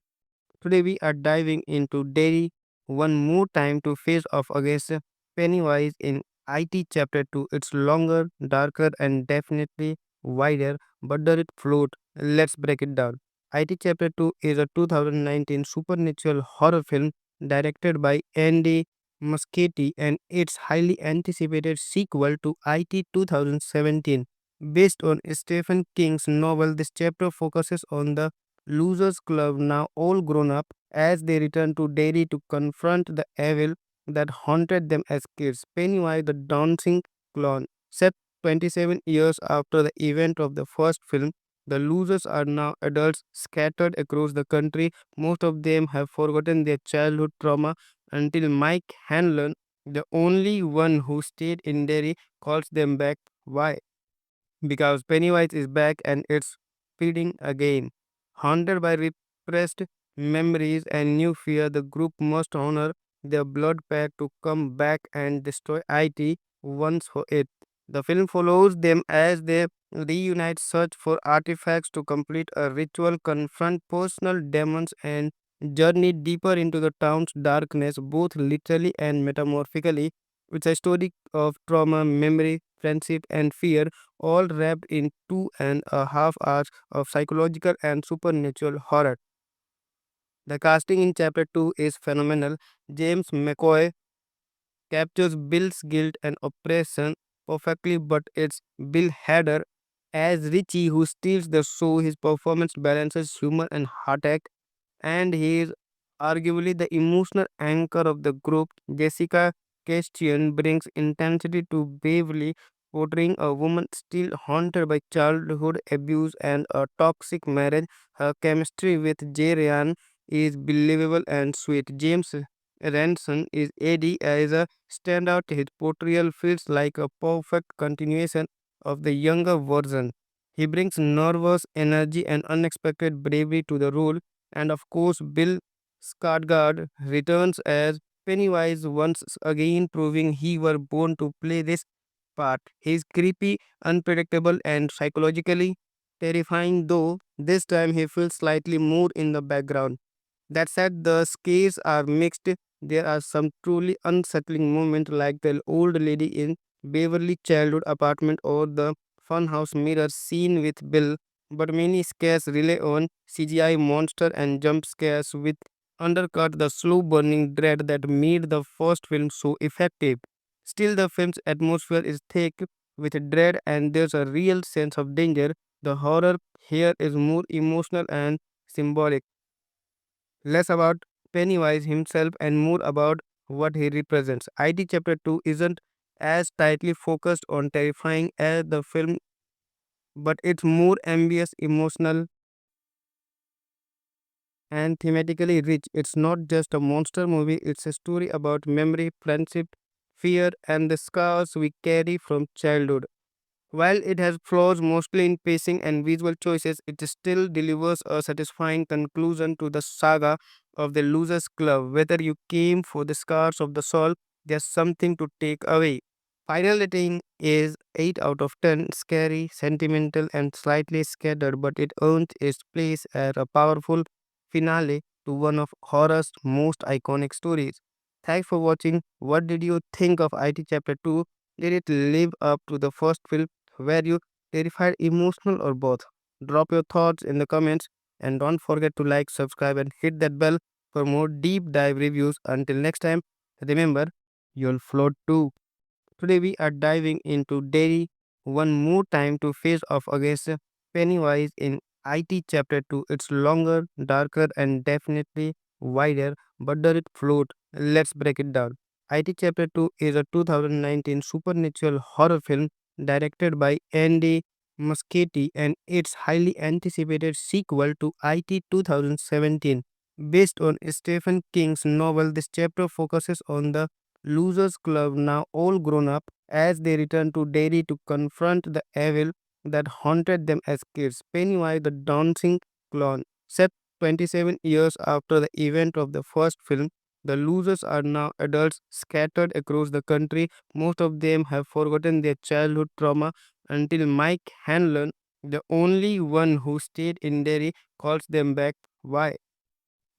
Today we are diving into Derry one more time to face off against Pennywise in IT Chapter 2. It's longer, darker, and definitely wider, but does it float? Let's break it down. IT Chapter 2 is a 2019 supernatural horror film directed by Andy Muschietti and its highly anticipated sequel to IT 2017. Based on Stephen King's novel, this chapter focuses on the Losers Club, now all grown up, as they return to Derry to confront the evil that haunted them as kids. Pennywise, the dancing clown, set 27 years after the event of the first film, the losers are now adults scattered across the country. Most of them have forgotten their childhood trauma until Mike Hanlon, the only one who stayed in Derry, calls them back. Why? Because Pennywise is back and it's feeding again. Haunted by repressed memories and new fear, the group must honor their blood pact to come back and destroy IT once for it. The film follows them as they reunite, search for artifacts to complete a ritual, confront personal demons, and journey deeper into the town's darkness, both literally and metaphorically. It's a story of trauma, memory, friendship, and fear, all wrapped in 2.5 hours of psychological and supernatural horror. The casting in Chapter 2 is phenomenal. James McAvoy captures Bill's guilt and oppression perfectly, but it's Bill Hader as Richie who steals the show. His performance balances humor and heartache, and he is arguably the emotional anchor of the group. Jessica Chastain brings intensity to Beverly, portraying a woman still haunted by childhood abuse and a toxic marriage. Her chemistry with Jay Ryan is believable and sweet. James Ranson is Eddie as a standout. His portrayal feels like a perfect continuation of the younger version. He brings nervous energy and unexpected bravery to the role, and of course, Bill Skarsgård returns as Pennywise once again, proving he were born to play this part. He is creepy, unpredictable, and psychologically terrifying, though this time he feels slightly more in the background. That said, the scares are mixed. There are some truly unsettling moments, like the old lady in Beverly childhood apartment or the funhouse mirror scene with Bill, but many scares rely on CGI monster and jump scares, which undercut the slow burning dread that made the first film so effective. Still, the film's atmosphere is thick with dread and there's a real sense of danger. The horror here is more emotional and symbolic, less about Pennywise himself and more about what he represents. ID Chapter 2 isn't as tightly focused on terrifying as the film, but it's more ambitious, emotional, and thematically rich. It's not just a monster movie, it's a story about memory, friendship, fear, and the scars we carry from childhood. While it has flaws mostly in pacing and visual choices, it still delivers a satisfying conclusion to the saga of the Loser's Club. Whether you came for the scars of the soul, there's something to take away. Final rating is 8 out of 10, scary, sentimental, and slightly scattered, but it earns its place as a powerful finale to one of horror's most iconic stories. Thanks for watching. What did you think of IT Chapter 2? Did it live up to the first film? Were you terrified, emotional, or both? Drop your thoughts in the comments and don't forget to like, subscribe, and hit that bell for more deep dive reviews. Until next time, remember, you'll float too. Today we are diving into Derry one more time to face off against Pennywise in IT Chapter 2. It's longer, darker, and definitely wider, but does it float? Let's break it down. IT Chapter 2 is a 2019 supernatural horror film directed by Andy Muschietti and its highly anticipated sequel to IT 2017. Based on Stephen King's novel, this chapter focuses on the Losers Club, now all grown up, as they return to Derry to confront the evil that haunted them as kids. Pennywise the dancing clown. Set 27 years after the event of the first film, the losers are now adults scattered across the country. Most of them have forgotten their childhood trauma until Mike Hanlon, the only one who stayed in Derry, calls them back. Why?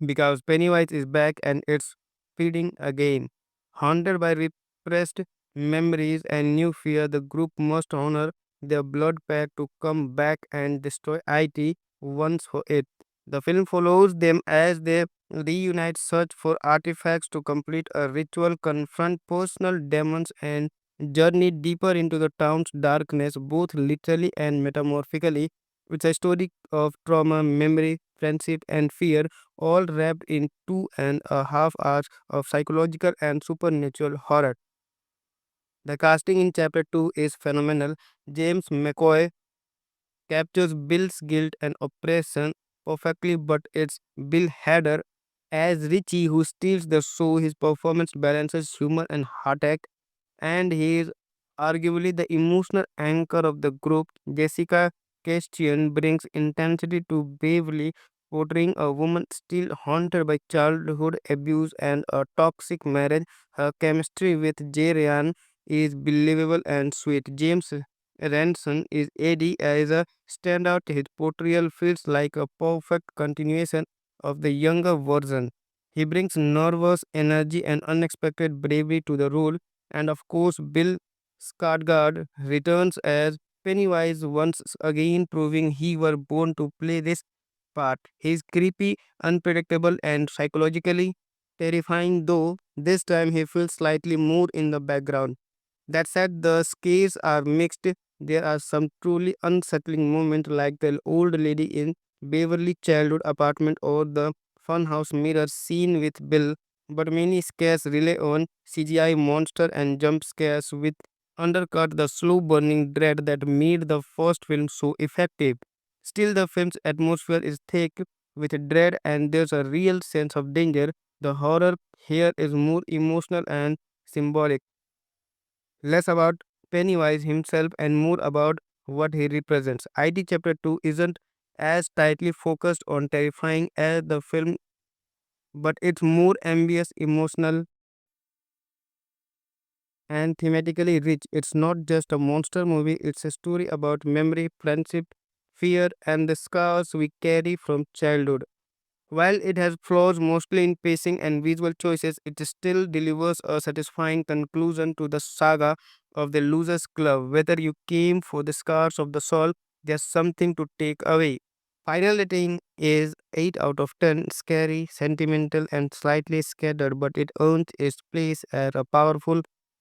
Because Pennywise is back and it's feeding again. Haunted by repressed memories and new fear, the group must honor their blood pact to come back and destroy IT once for it. The film follows them as they reunite, search for artifacts to complete a ritual, confront personal demons, and journey deeper into the town's darkness, both literally and metamorphically. It's a story of trauma, memory, friendship, and fear, all wrapped in 2.5 hours of psychological and supernatural horror. The casting in Chapter 2 is phenomenal. James McAvoy captures Bill's guilt and oppression perfectly, but it's Bill Hader as Richie who steals the show. His performance balances humor and heartache, and he is arguably the emotional anchor of the group. Jessica Chastain brings intensity to Beverly, portraying a woman still haunted by childhood abuse and a toxic marriage. Her chemistry with Jay Ryan is believable and sweet. James Ranson is Eddie as a standout. His portrayal feels like a perfect continuation of the younger version. He brings nervous energy and unexpected bravery to the role, and of course, Bill Skarsgård returns as Pennywise once again, proving he were born to play this part. He's creepy, unpredictable, and psychologically terrifying, though this time he feels slightly more in the background. That said, the scares are mixed. There are some truly unsettling moments, like the old lady in Beverly childhood apartment or the funhouse mirror scene with Bill, but many scares rely on CGI monster and jump scares, with undercut the slow burning dread that made the first film so effective. Still, the film's atmosphere is thick with dread and there's a real sense of danger. The horror here is more emotional and symbolic, less about Pennywise himself and more about what he represents. ID Chapter 2 isn't as tightly focused on terrifying as the film, but it's more ambitious, emotional, and thematically rich. It's not just a monster movie, it's a story about memory, friendship, fear, and the scars we carry from childhood. While it has flaws mostly in pacing and visual choices, it still delivers a satisfying conclusion to the saga of the Losers Club. Whether you came for the scars of the soul, there's something to take away. Final rating is 8 out of 10, scary, sentimental, and slightly scattered, but it earns its place as a powerful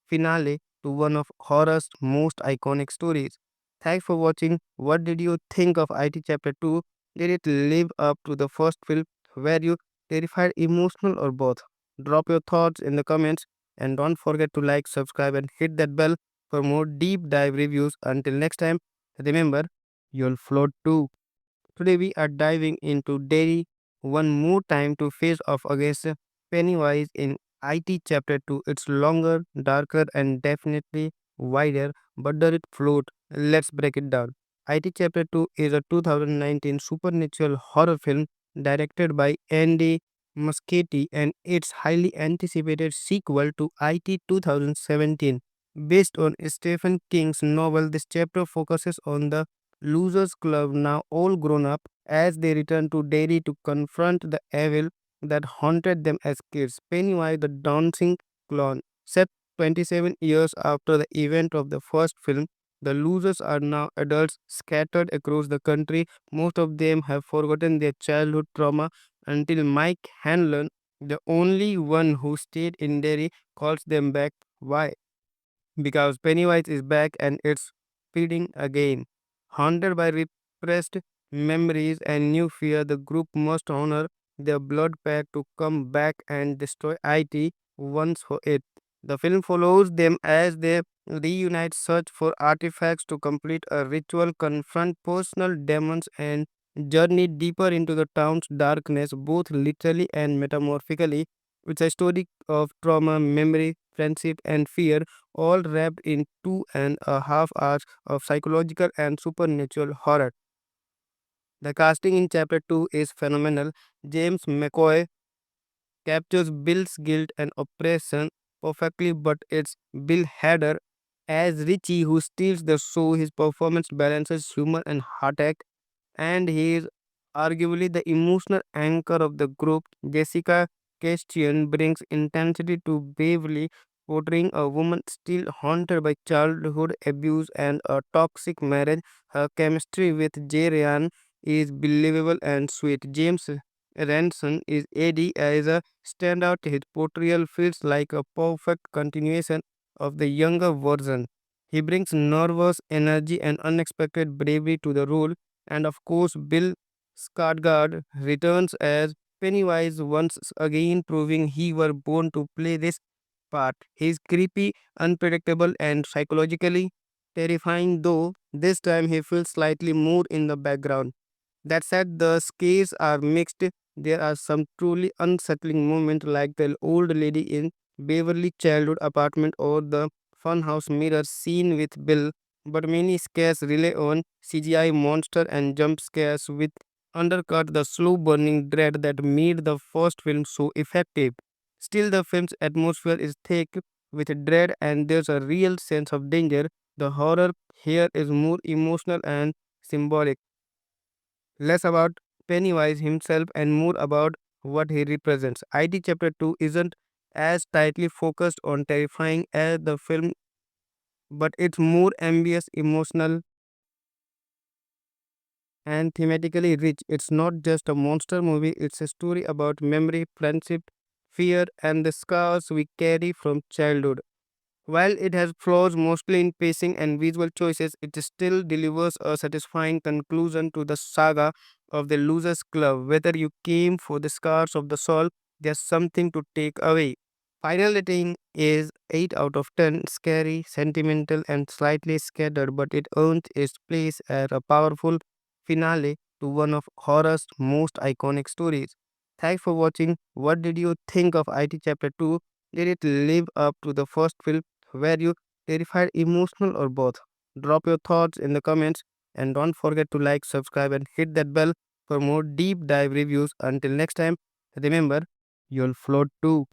finale to one of horror's most iconic stories. Thanks for watching. What did you think of IT Chapter 2? Did it live up to the first film? Were you terrified, emotional, or both? Drop your thoughts in the comments and don't forget to like, subscribe, and hit that bell for more deep dive reviews. Until next time, remember, you'll float too. Today we are diving into Derry one more time to face off against Pennywise in IT Chapter 2. It's longer, darker, and definitely wider, but does it float? Let's break it down. IT Chapter 2 is a 2019 supernatural horror film directed by Andy Muschietti and its highly anticipated sequel to IT 2017. Based on Stephen King's novel, this chapter focuses on the Losers Club, now all grown up, as they return to Derry to confront the evil that haunted them as kids. Pennywise the dancing clown. Set 27 years after the event of the first film, the losers are now adults scattered across the country. Most of them have forgotten their childhood trauma until Mike Hanlon, the only one who stayed in Derry, calls them back. Why? Because Pennywise is back and it's feeding again. Haunted by repressed memories and new fear, the group must honor their blood pact to come back and destroy IT once for it. The film follows them as they reunite, search for artifacts to complete a ritual, confront personal demons, and journey deeper into the town's darkness, both literally and metaphorically. It's a story of trauma, memory, friendship, and fear, all wrapped in 2.5 hours of psychological and supernatural horror. The casting in chapter 2 is phenomenal. James McAvoy captures Bill's guilt and oppression perfectly, but it's Bill Hader as Richie who steals the show. His performance balances humor and heartache, and he is arguably the emotional anchor of the group. Jessica Chastain brings intensity to Beverly, portraying a woman still haunted by childhood abuse and a toxic marriage. Her chemistry with Jay Ryan is believable and sweet. James Ranson is Eddie as a standout. His portrayal feels like a perfect continuation of the younger version. He brings nervous energy and unexpected bravery to the role, and of course, Bill Skarsgård returns as Pennywise once again, proving he were born to play this part. He is creepy, unpredictable, and psychologically terrifying, though this time he feels slightly more in the background. That said, the scares are mixed. There are some truly unsettling moments, like the old lady in Beverly childhood apartment or the funhouse mirror scene with Bill, but many scares rely on CGI monster and jump scares with undercut the slow burning dread that made the first film so effective. Still, the film's atmosphere is thick with dread and there's a real sense of danger. The horror here is more emotional and symbolic, less about Pennywise himself and more about what he represents. IT Chapter 2 isn't as tightly focused on terrifying as the film, but it's more ambitious, emotional, and thematically rich. It's not just a monster movie, it's a story about memory, friendship, fear, and the scars we carry from childhood. While it has flaws mostly in pacing and visual choices, it still delivers a satisfying conclusion to the saga of the Losers Club. Whether you came for the scars of the soul, there's something to take away. Final rating is 8 out of 10, scary, sentimental, and slightly scattered, but it earns its place as a powerful finale to one of horror's most iconic stories. Thanks for watching. What did you think of IT Chapter 2? Did it live up to the first film? Were you terrified, emotional, or both? Drop your thoughts in the comments and don't forget to like, subscribe, and hit that bell for more deep dive reviews. Until next time, remember, you'll float too.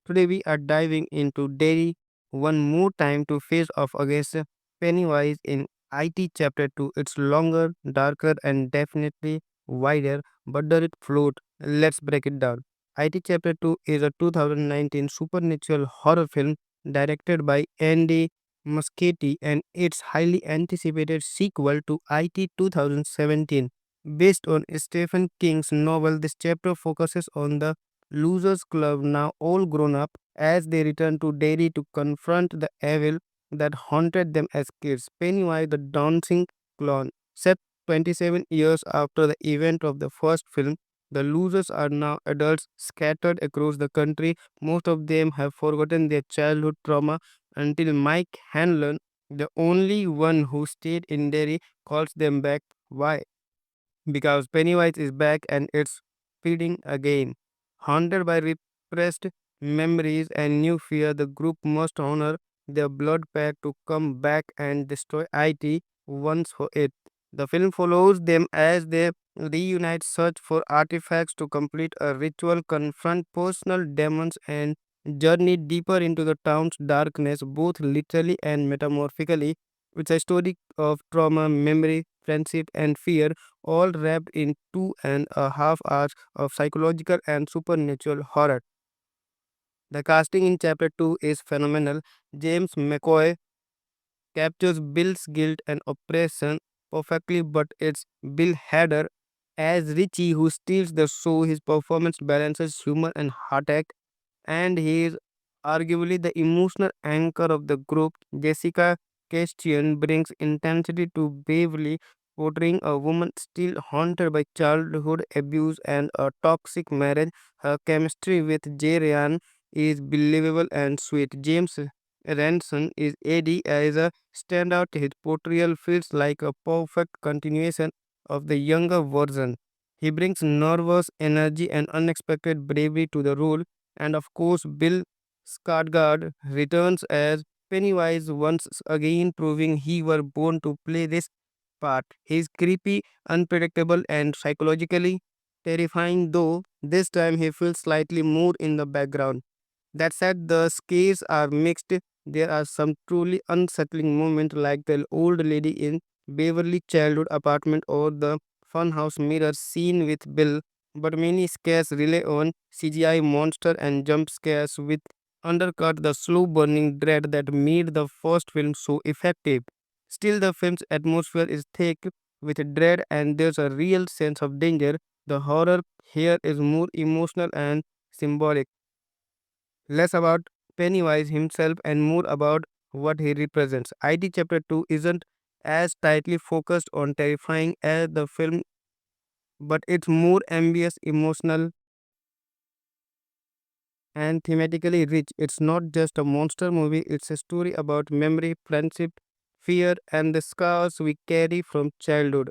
Today we are diving into Derry one more time to face off against Pennywise in IT Chapter 2. It's longer, darker, and definitely wider, but does it float? Let's break it down. IT Chapter 2 is a 2019 supernatural horror film directed by Andy Muschietti and its highly anticipated sequel to IT 2017. Based on Stephen King's novel, this chapter focuses on the Losers Club, now all grown up, as they return to Derry to confront the evil that haunted them as kids. Pennywise, the dancing clown, set 27 years after the event of the first film, the losers are now adults scattered across the country. Most of them have forgotten their childhood trauma until Mike Hanlon, the only one who stayed in Derry, calls them back. Why? Because Pennywise is back and it's feeding again. Haunted by repressed memories and new fear, the group must honor their blood pact to come back and destroy IT once for it. The film follows them as they reunite, search for artifacts to complete a ritual, confront personal demons, and journey deeper into the town's darkness, both literally and metaphorically. It's a story of trauma, memory, friendship, and fear, all wrapped in 2.5 hours of psychological and supernatural horror. The casting in chapter 2 is phenomenal. James McAvoy captures Bill's guilt and oppression perfectly, but it's Bill Hader as Richie who steals the show. His performance balances humor and heartache, and he is arguably the emotional anchor of the group. Jessica Chastain brings intensity to Beverly, portraying a woman still haunted by childhood abuse and a toxic marriage. Her chemistry with Jay Ryan is believable and sweet. James Ranson is Eddie as a standout. His portrayal feels like a perfect continuation of the younger version. He brings nervous energy and unexpected bravery to the role, and of course, Bill Skarsgård returns as Pennywise once again, proving he were born to play this part. He is creepy, unpredictable, and psychologically terrifying, though this time he feels slightly more in the background. That said, the scares are mixed. There are some truly unsettling moments, like the old lady in Beverly childhood apartment or the funhouse mirror scene with Bill. But many scares rely on CGI monster and jump scares, with undercut the slow burning dread that made the first film so effective. Still, the film's atmosphere is thick with dread, and there's a real sense of danger. The horror here is more emotional and symbolic, less about Pennywise himself and more about what he represents. IT Chapter 2 isn't as tightly focused on terrifying as the film, but it's more ambitious, emotional, and thematically rich. It's not just a monster movie, it's a story about memory, friendship, fear, and the scars we carry from childhood.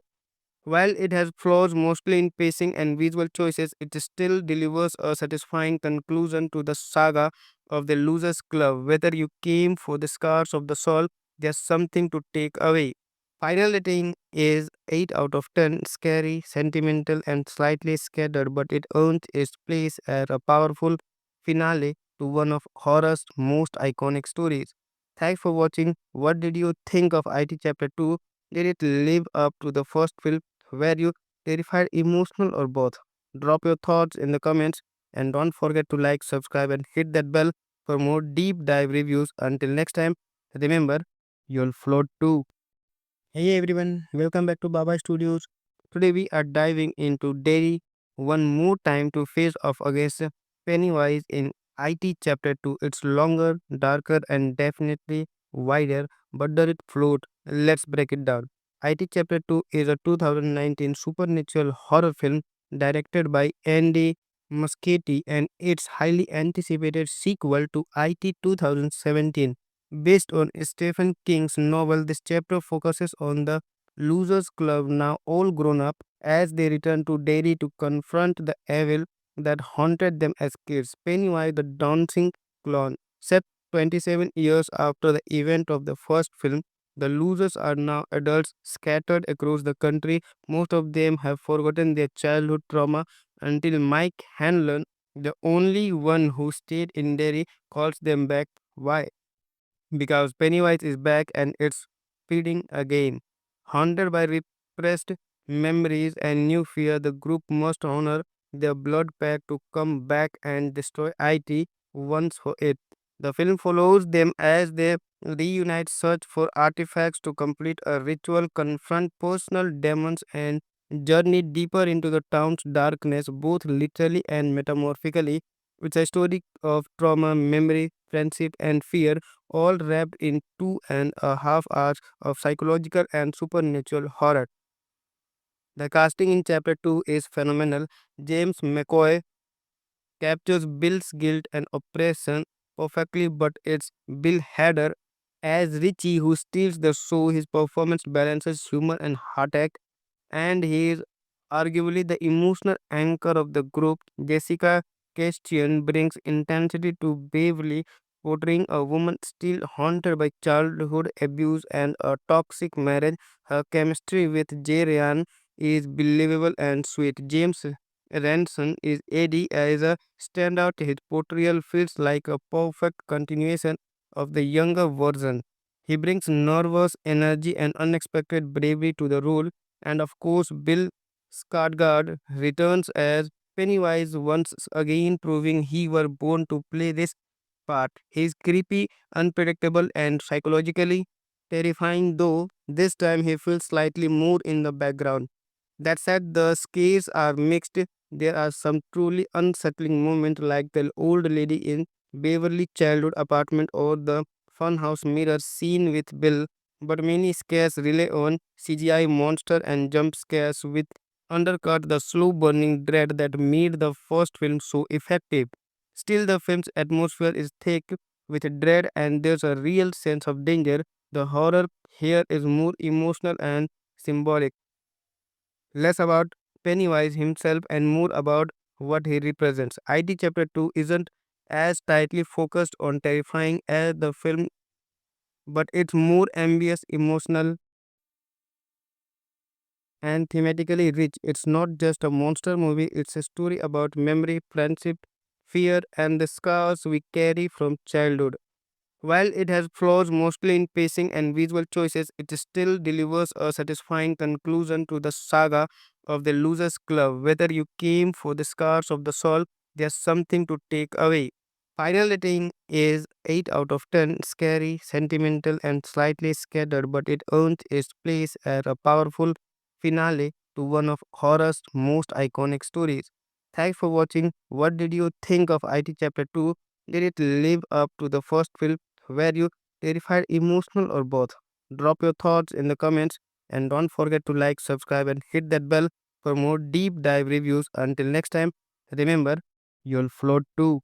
While it has flaws mostly in pacing and visual choices, it still delivers a satisfying conclusion to the saga of the Losers Club. Whether you came for the scars of the soul, there's something to take away. Final rating is 8 out of 10, scary, sentimental, and slightly scattered, but it earns its place as a powerful finale to one of horror's most iconic stories. Thanks for watching. What did you think of IT Chapter 2? Did it live up to the first film? Were you terrified, emotional, or both? Drop your thoughts in the comments, and don't forget to like, subscribe, and hit that bell for more deep dive reviews. Until next time, remember, you'll float too. Hey everyone, welcome back to Baba Studios. Today we are diving into Derry one more time to face off against Pennywise in IT Chapter 2. It's longer, darker, and definitely wider, but does it float? Let's break it down. IT Chapter 2 is a 2019 supernatural horror film directed by Andy Muschietti, and its highly anticipated sequel to IT 2017. Based on Stephen King's novel, this chapter focuses on the Losers Club, now all grown up, as they return to Derry to confront the evil that haunted them as kids. Pennywise, the dancing clown, set 27 years after the event of the first film, the losers are now adults scattered across the country. Most of them have forgotten their childhood trauma until Mike Hanlon, the only one who stayed in Derry, calls them back. Why? Because Pennywise is back and it's feeding again. Haunted by repressed memories and new fear, the group must honor their blood pact to come back and destroy IT once for it. The film follows them as they reunite, search for artifacts to complete a ritual, confront personal demons, and journey deeper into the town's darkness, both literally and metamorphically. It's a story of trauma, memory, friendship, and fear, all wrapped in 2.5 hours of psychological and supernatural horror. The casting in Chapter 2 is phenomenal. James McAvoy captures Bill's guilt and oppression perfectly, but it's Bill Hader as Richie who steals the show. His performance balances humor and heartache, and he is arguably the emotional anchor of the group. Jessica Chastain brings intensity to Beverly, portraying a woman still haunted by childhood abuse and a toxic marriage. Her chemistry with Jay Ryan is believable and sweet. James Ranson is Eddie as a standout. His portrayal feels like a perfect continuation of the younger version. He brings nervous energy and unexpected bravery to the role, and of course, Bill Skarsgård returns as Pennywise once again, proving he were born to play this part. He is creepy, unpredictable, and psychologically terrifying, though this time he feels slightly more in the background. That said, the scares are mixed. There are some truly unsettling moments, like the old lady in Beverly childhood apartment or the funhouse mirror scene with Bill. but many scares rely on CGI monster and jump scares which undercut the slow burning dread that made the first film so effective. Still, the film's atmosphere is thick with dread and there's a real sense of danger. The horror here is more emotional and symbolic, less about Pennywise himself and more about what he represents. IT Chapter 2 isn't as tightly focused on terrifying as the film, but it's more ambitious, emotional, and thematically rich. It's not just a monster movie, it's a story about memory, friendship, fear, and the scars we carry from childhood. While it has flaws mostly in pacing and visual choices, it still delivers a satisfying conclusion to the saga of the Losers Club. Whether you came for the scars of the soul, there's something to take away. Final rating is 8 out of 10, scary, sentimental, and slightly scattered, but it earns its place as a powerful finale to one of horror's most iconic stories. Thanks for watching. What did you think of IT Chapter 2? Did it live up to the first film? Were you terrified, emotional, or both? Drop your thoughts in the comments and don't forget to like, subscribe, and hit that bell for more deep dive reviews. Until next time, remember, you'll float too.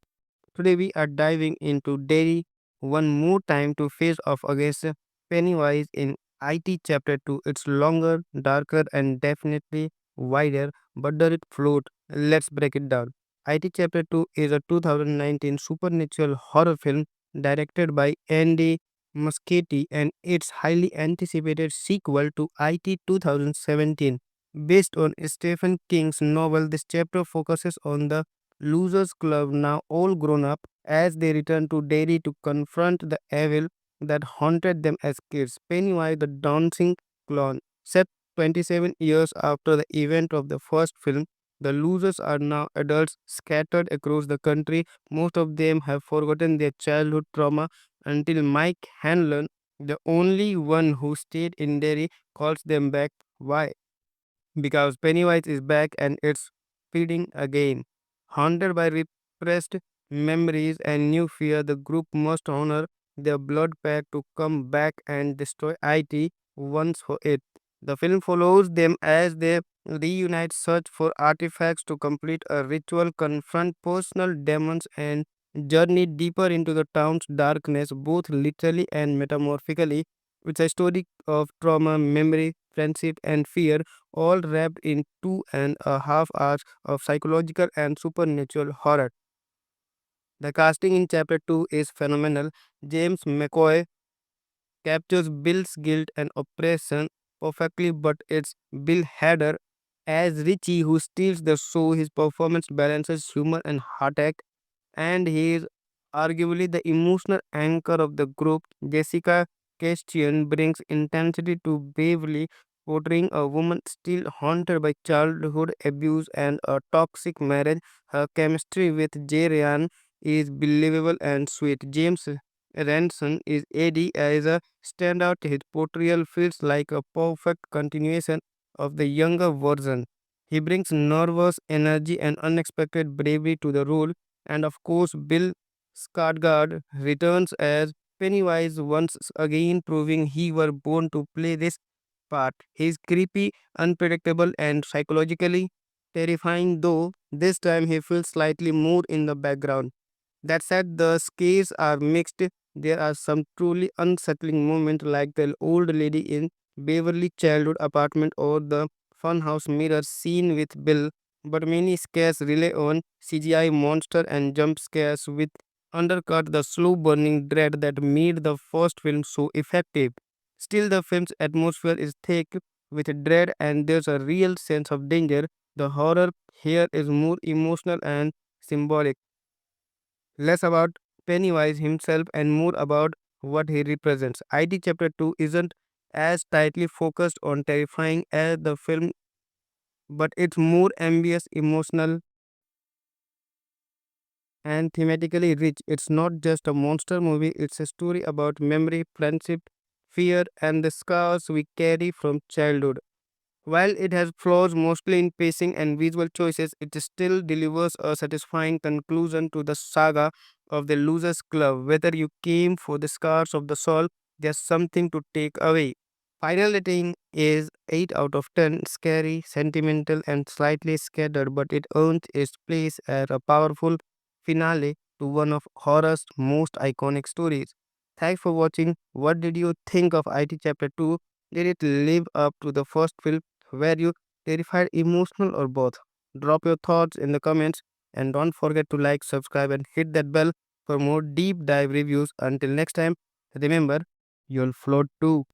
Today we are diving into Derry one more time to face off against Pennywise in IT Chapter 2. It's longer, darker, and definitely wider, but does it float? Let's break it down. IT Chapter 2 is a 2019 supernatural horror film directed by Andy Muschietti and its highly anticipated sequel to IT 2017. Based on Stephen King's novel, this chapter focuses on the Losers Club, now all grown up, as they return to Derry to confront the evil that haunted them as kids. Pennywise, the dancing clown, set 27 years after the event of the first film, the losers are now adults scattered across the country. Most of them have forgotten their childhood trauma until Mike Hanlon, the only one who stayed in Derry, calls them back. Why? Because Pennywise is back and it's feeding again. Haunted by repressed memories and new fear, the group must honor their blood pact to come back and destroy IT once for it. The film follows them as they reunite, search for artifacts to complete a ritual, confront personal demons, and journey deeper into the town's darkness, both literally and metaphorically. It's a story of trauma, memory, friendship, and fear, all wrapped in 2.5 hours of psychological and supernatural horror. The casting in Chapter 2 is phenomenal. James McAvoy captures Bill's guilt and oppression perfectly, but it's Bill Hader as Richie who steals the show. His performance balances humor and heartache, and he is arguably the emotional anchor of the group. Jessica Chastain brings intensity to Beverly, portraying a woman still haunted by childhood abuse and a toxic marriage. Her chemistry with Jay Ryan is believable and sweet. James Ranson is Eddie as a standout. His portrayal feels like a perfect continuation of the younger version. He brings nervous energy and unexpected bravery to the role, and of course, Bill Skarsgård returns as Pennywise once again, proving he were born to play this part. He's creepy, unpredictable, and psychologically terrifying, though this time he feels slightly more in the background. That said, the scares are mixed. There are some truly unsettling moments, like the old lady in Beverly childhood apartment or the funhouse mirror scene with Bill, but many scares rely on CGI monster and jump scares which undercut the slow burning dread that made the first film so effective. Still, the film's atmosphere is thick with dread and there's a real sense of danger. The horror here is more emotional and symbolic, less about Pennywise himself and more about what he represents. ID Chapter 2 isn't as tightly focused on terrifying as the film, but it's more ambitious, emotional, and thematically rich. It's not just a monster movie, it's a story about memory, friendship, fear, and the scars we carry from childhood. While it has flaws mostly in pacing and visual choices, it still delivers a satisfying conclusion to the saga of the Losers Club. Whether you came for the scars of the soul, there's something to take away. Final rating is 8 out of 10, scary, sentimental, and slightly scattered, but it earns its place as a powerful finale to one of horror's most iconic stories. Thanks for watching. What did you think of IT Chapter 2? Did it live up to the first film? Were you terrified, emotional, or both? Drop your thoughts in the comments and don't forget to like, subscribe, and hit that bell for more deep dive reviews. Until next time, remember, you'll float too.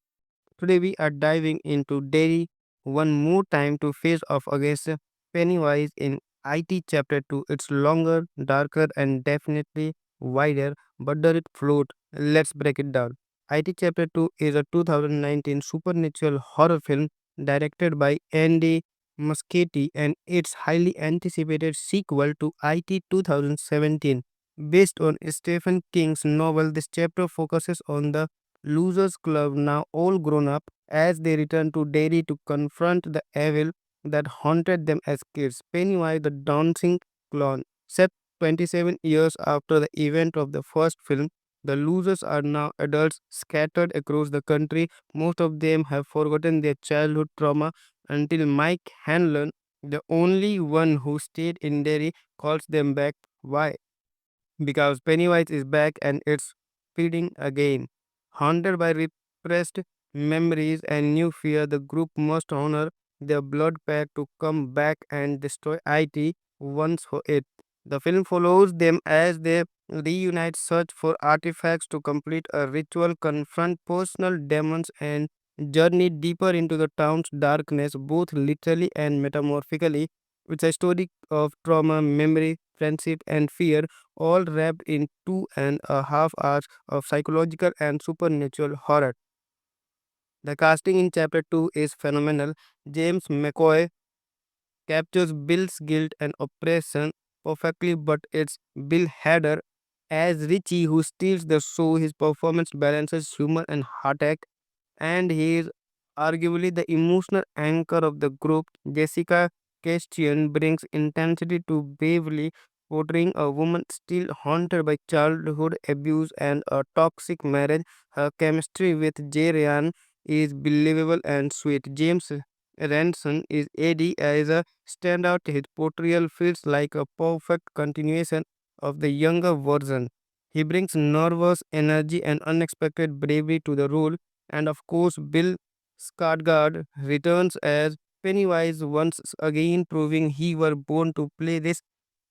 Today we are diving into Derry one more time to face off against Pennywise in IT Chapter 2. It's longer, darker, and definitely wider, but does it float? Let's break it down. IT Chapter 2 is a 2019 supernatural horror film directed by Andy Muschietti and its highly anticipated sequel to IT 2017. Based on Stephen King's novel, this chapter focuses on the Losers Club, now all grown up, as they return to Derry to confront the evil that haunted them as kids. Pennywise, the dancing clown, set 27 years after the event of the first film, the losers are now adults scattered across the country. Most of them have forgotten their childhood trauma until Mike Hanlon, the only one who stayed in Derry, calls them back. Why? Because Pennywise is back and it's feeding again. Haunted by repressed memories and new fear, the group must honor their blood pact to come back and destroy IT once for it. The film follows them as they reunite, search for artifacts to complete a ritual, confront personal demons, and journey deeper into the town's darkness, both literally and metamorphically. It's a story of trauma, memory, friendship, and fear, all wrapped in 2.5 hours of psychological and supernatural horror. The casting in Chapter 2 is phenomenal. James McAvoy captures Bill's guilt and oppression perfectly, but it's Bill Hader as Richie who steals the show. His performance balances humor and heartache, and he is arguably the emotional anchor of the group. Jessica Chastain brings intensity to Beverly, portraying a woman still haunted by childhood abuse and a toxic marriage. Her chemistry with Jay Ryan is believable and sweet. James Ranson is Eddie as a standout. His portrayal feels like a perfect continuation of the younger version. He brings nervous energy and unexpected bravery to the role, and of course, Bill Skarsgård returns as Pennywise once again, proving he were born to play this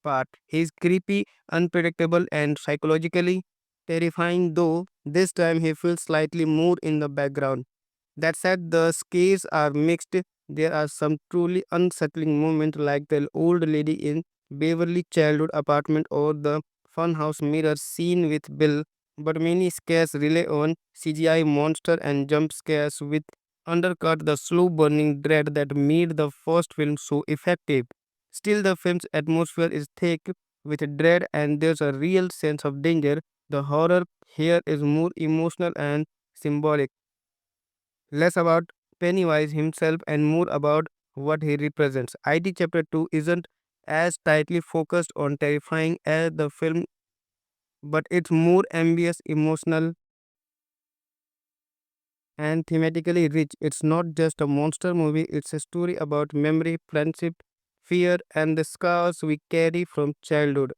part. He is creepy, unpredictable, and psychologically terrifying, though this time he feels slightly more in the background. That said, the scares are mixed. There are some truly unsettling moments, like the old lady in Beverly childhood apartment or the funhouse mirror scene with Bill, but many scares rely on CGI monster and jump scares, with undercut the slow burning dread that made the first film so effective. Still, the film's atmosphere is thick with dread and there's a real sense of danger. The horror here is more emotional and symbolic, less about Pennywise himself and more about what he represents. ID Chapter 2 isn't as tightly focused on terrifying as the film, but it's more ambitious, emotional, and thematically rich. It's not just a monster movie, it's a story about memory, friendship, fear, and the scars we carry from childhood.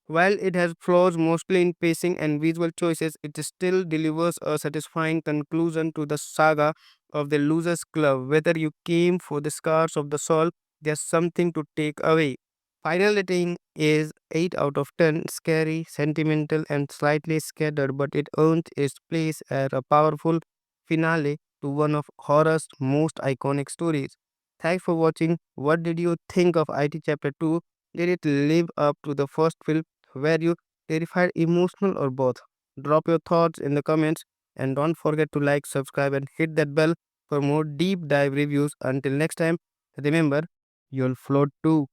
While it has flaws mostly in pacing and visual choices, it still delivers a satisfying conclusion to the saga of the Losers Club. Whether you came for the scars of the soul, there's something to take away. Final rating is 8 out of 10, scary, sentimental, and slightly scattered, but it earns its place as a powerful finale to one of horror's most iconic stories. Thanks for watching. What did you think of IT Chapter 2? Did it live up to the first film? Were you terrified, emotional, or both? Drop your thoughts in the comments and don't forget to like, subscribe, and hit that bell for more deep dive reviews. Until next time, remember, you'll float too.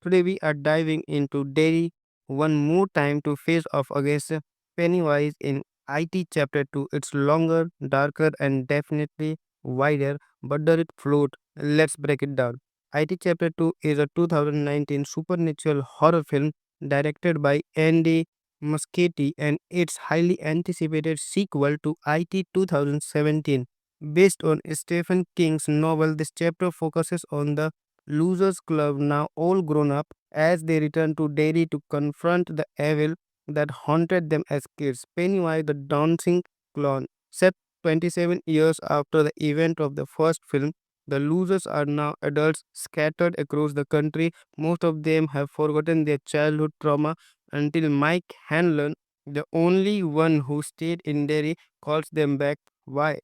Today we are diving into Derry one more time to face off against Pennywise in IT Chapter 2. It's longer, darker, and definitely wider, but does it float? Let's break it down. IT Chapter 2 is a 2019 supernatural horror film directed by Andy Muschietti and its highly anticipated sequel to IT 2017. Based on Stephen King's novel, this chapter focuses on the Losers Club, now all grown up, as they return to Derry to confront the evil that haunted them as kids. Pennywise, the dancing clown, set 27 years after the event of the first film, the losers are now adults scattered across the country. Most of them have forgotten their childhood trauma until Mike Hanlon, the only one who stayed in Derry, calls them back. Why?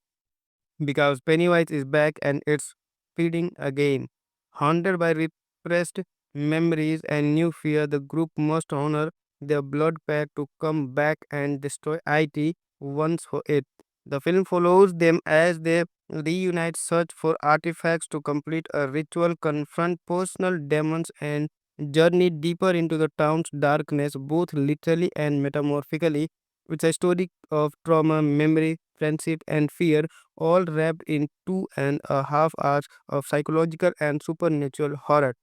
Because Pennywise is back and it's feeding again. Haunted by repressed memories and new fear, the group must honor their blood pact to come back and destroy IT once for it. The film follows them as they reunite, search for artifacts to complete a ritual, confront personal demons, and journey deeper into the town's darkness, both literally and metaphorically. It's a story of trauma, memory, friendship, and fear, all wrapped in 2.5 hours of psychological and supernatural horror.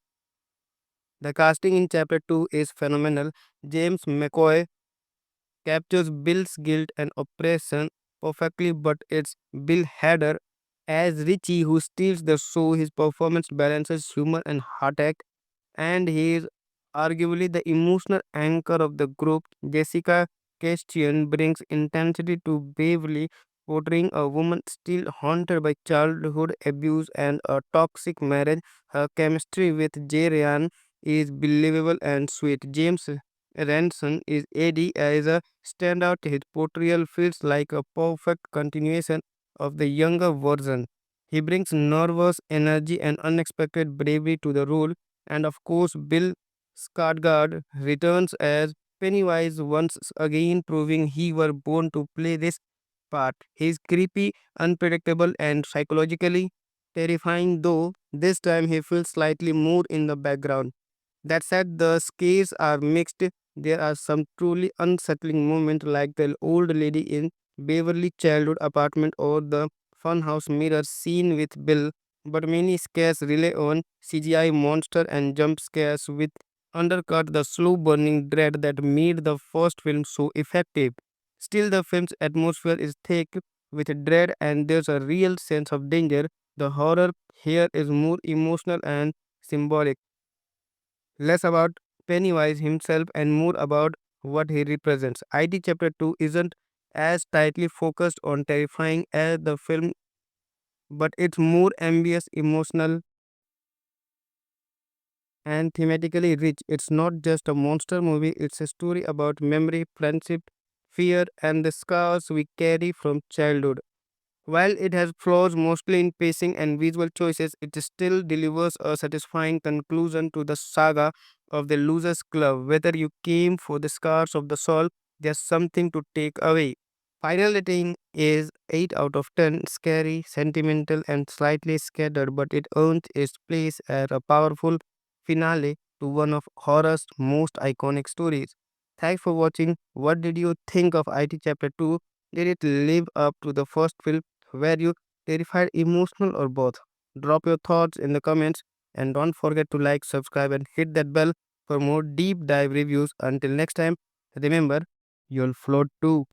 The casting in Chapter 2 is phenomenal. James McAvoy captures Bill's guilt and oppression perfectly, but it's Bill Hader as Richie who steals the show. His performance balances humor and heartache, and he is arguably the emotional anchor of the group. Jessica Chastain brings intensity to Beverly, portraying a woman still haunted by childhood abuse and a toxic marriage. Her chemistry with Jay Ryan is believable and sweet. James Ranson is Eddie as a standout. His portrayal feels like a perfect continuation of the younger version. He brings nervous energy and unexpected bravery to the role, and of course, Bill Skarsgård returns as Pennywise once again, proving he were born to play this part. He is creepy, unpredictable, and psychologically terrifying, though this time he feels slightly more in the background. That said, the scares are mixed. There are some truly unsettling moments, like the old lady in Beverly childhood apartment or the funhouse mirror scene with Bill, but many scares rely on CGI monster and jump scares, with undercut the slow burning dread that made the first film so effective. Still, the film's atmosphere is thick with dread and there's a real sense of danger. The horror here is more emotional and symbolic, less about Pennywise himself and more about what he represents. IT Chapter 2 isn't as tightly focused on terrifying as the film, but it's more ambitious, emotional, and thematically rich. It's not just a monster movie, it's a story about memory, friendship, fear, and the scars we carry from childhood. While it has flaws mostly in pacing and visual choices, it still delivers a satisfying conclusion to the saga of the Losers Club. Whether you came for the scars of the soul, there's something to take away. Final rating is 8 out of 10, scary, sentimental, and slightly scattered, but it earns its place as a powerful finale to one of horror's most iconic stories. Thanks for watching. What did you think of IT Chapter 2? Did it live up to the first film? Were you terrified, emotional, or both? Drop your thoughts in the comments and don't forget to like, subscribe, and hit that bell for more deep dive reviews. Until next time, remember, you'll float too.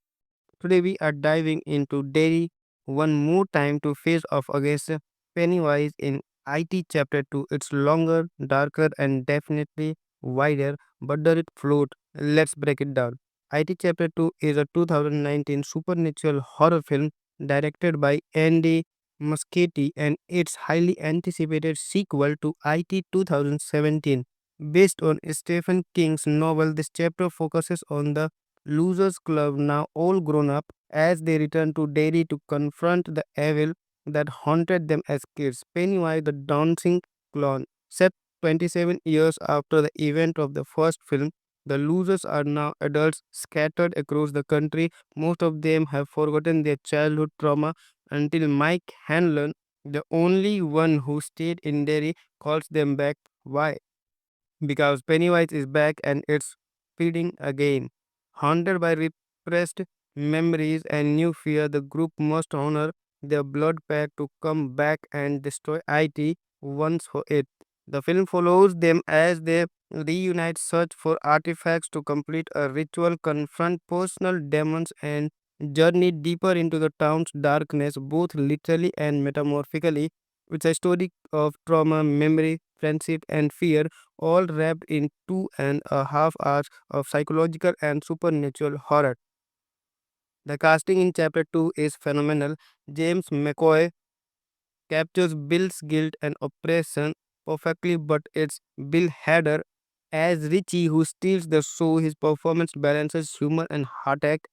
Today we are diving into Derry one more time to face off against Pennywise in IT Chapter 2. It's longer, darker, and definitely wider, but does it float? Let's break it down. IT Chapter 2 is a 2019 supernatural horror film directed by Andy Muschietti and its highly anticipated sequel to IT 2017. Based on Stephen King's novel, this chapter focuses on the Losers Club, now all grown up, as they return to Derry to confront the evil that haunted them as kids. Pennywise, the dancing clown, set 27 years after the event of the first film, the losers are now adults scattered across the country. Most of them have forgotten their childhood trauma until Mike Hanlon, the only one who stayed in Derry, calls them back. Why? Because Pennywise is back and it's feeding again. Haunted by repressed memories and new fear, the group must honor their blood pact to come back and destroy IT once for it. The film follows them as they reunite, search for artifacts to complete a ritual, confront personal demons, and journey deeper into the town's darkness, both literally and metaphorically. It's a story of trauma, memory, friendship, and fear, all wrapped in 2.5 hours of psychological and supernatural horror. The casting in chapter 2 is phenomenal. James McCoy captures Bill's guilt and oppression perfectly, but it's Bill Hader as Richie who steals the show. His performance balances humor and heartache,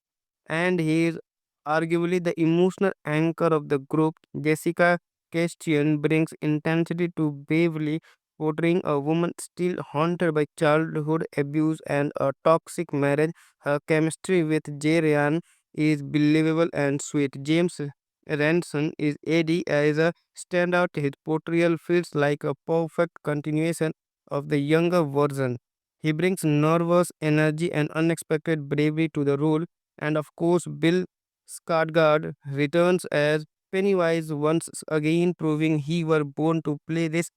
and he is arguably the emotional anchor of the group. Jessica Chastain brings intensity to Beverly, portraying a woman still haunted by childhood abuse and a toxic marriage. Her chemistry with Jay Ryan is believable and sweet. James Ranson is Eddie as a standout. His portrayal feels like a perfect continuation of the younger version. He brings nervous energy and unexpected bravery to the role, and of course, Bill Skarsgård returns as Pennywise once again, proving he were born to play this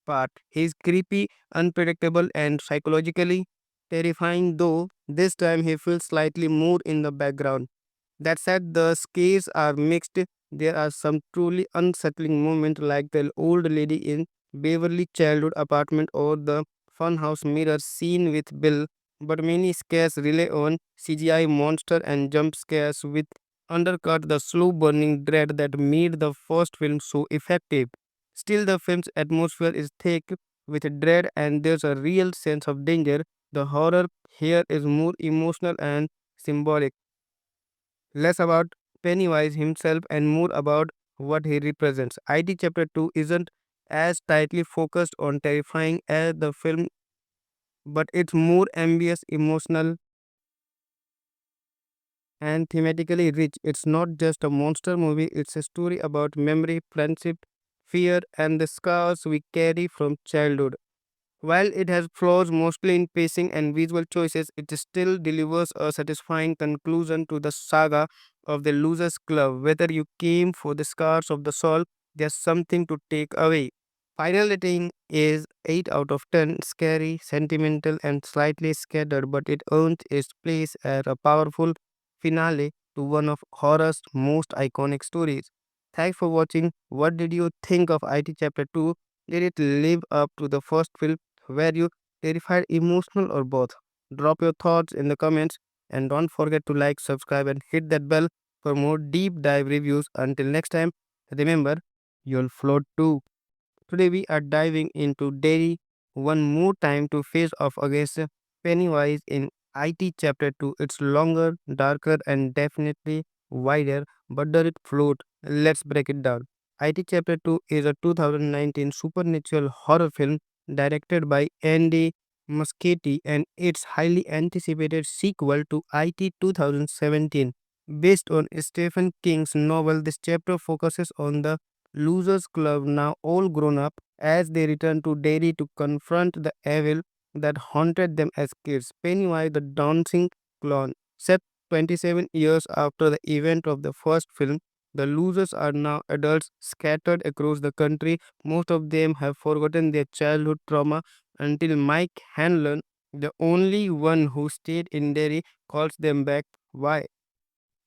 part. He is creepy, unpredictable, and psychologically terrifying, though this time he feels slightly more in the background. That said, the scares are mixed. There are some truly unsettling moments, like the old lady in Beverly childhood apartment or the funhouse mirror scene with Bill. But many scares rely on CGI monster and jump scares, which undercut the slow burning dread that made the first film so effective. Still, the film's atmosphere is thick with dread, and there's a real sense of danger. The horror here is more emotional and symbolic, less about Pennywise himself and more about what he represents. IT Chapter 2 isn't as tightly focused on terrifying as the film, but it's more ambitious, emotional, and thematically rich. It's not just a monster movie, it's a story about memory, friendship, fear, and the scars we carry from childhood. While it has flaws mostly in pacing and visual choices, it still delivers a satisfying conclusion to the saga of the Losers Club. Whether you came for the scars of the soul, there's something to take away. Final rating is 8 out of 10, scary, sentimental, and slightly scattered, but it earned its place as a powerful finale to one of horror's most iconic stories. Thanks for watching. What did you think of IT Chapter 2? Did it live up to the first film? Were you terrified, emotional, or both? Drop your thoughts in the comments, and don't forget to like, subscribe, and hit that bell for more deep dive reviews. Until next time, remember, you'll float too. Today we are diving into Derry one more time to face off against Pennywise in IT Chapter 2. It's longer, darker, and definitely wider, but does it float? Let's break it down. IT Chapter 2 is a 2019 supernatural horror film directed by Andy Muschietti, and its highly anticipated sequel to IT 2017. Based on Stephen King's novel, this chapter focuses on the Losers Club, now all grown up, as they return to Derry to confront the evil that haunted them as kids. Pennywise, the dancing clown, set 27 years after the event of the first film, the losers are now adults scattered across the country. Most of them have forgotten their childhood trauma until Mike Hanlon, the only one who stayed in Derry, calls them back. Why?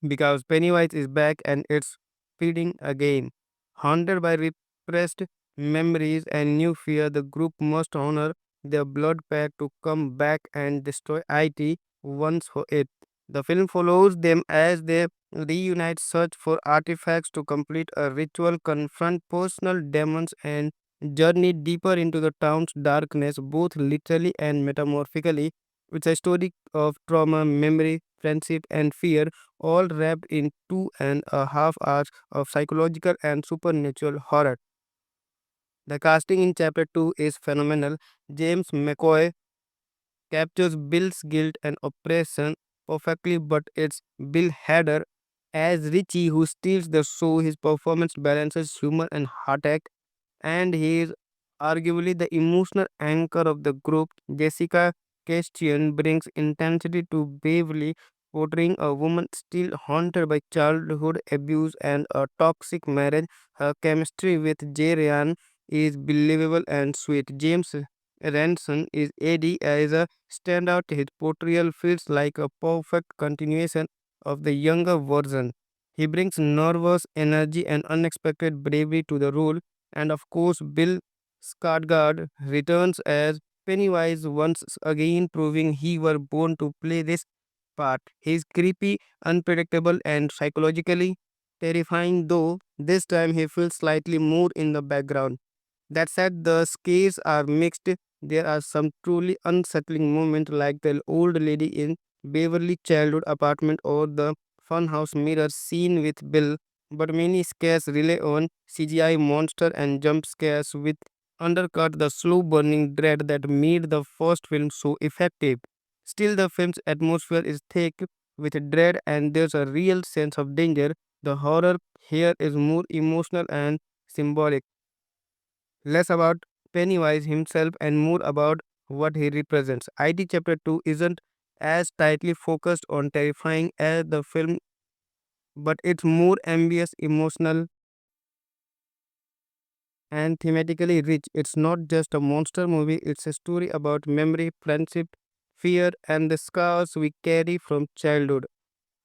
Because Pennywise is back and it's feeding again. Haunted by repressed memories and new fear, the group must honor their blood pact to come back and destroy IT once for it. The film follows them as they reunite, search for artifacts to complete a ritual, confront personal demons, and journey deeper into the town's darkness, both literally and metaphorically. It's a story of trauma, memory, friendship, and fear, all wrapped in 2.5 hours of psychological and supernatural horror. The casting in chapter 2 is phenomenal. James McCoy captures Bill's guilt and oppression perfectly, but it's Bill Hader as Richie who steals the show. His performance balances humor and heartache, and he is arguably the emotional anchor of the group. Jessica Chastain brings intensity to Beverly, portraying a woman still haunted by childhood abuse and a toxic marriage. Her chemistry with Jay Ryan is believable and sweet. James Ranson is Eddie as a standout. His portrayal feels like a perfect continuation of the younger version. He brings nervous energy and unexpected bravery to the role, and of course, Bill Skarsgård returns as Pennywise once again, proving he were born to play this part. He's creepy, unpredictable, and psychologically terrifying, though this time he feels slightly more in the background. That said, the scares are mixed. There are some truly unsettling moments, like the old lady in Beverly childhood apartment or the funhouse mirror scene with Bill. But many scares rely on CGI monster and jump scares, with undercut the slow burning dread that made the first film so effective. Still, the film's atmosphere is thick with dread, and there's a real sense of danger. The horror here is more emotional and symbolic, less about Pennywise himself and more about what he represents. IT Chapter 2 isn't as tightly focused on terrifying as the film, but it's more ambitious, emotional, and thematically rich. It's not just a monster movie, it's a story about memory, friendship, fear, and the scars we carry from childhood.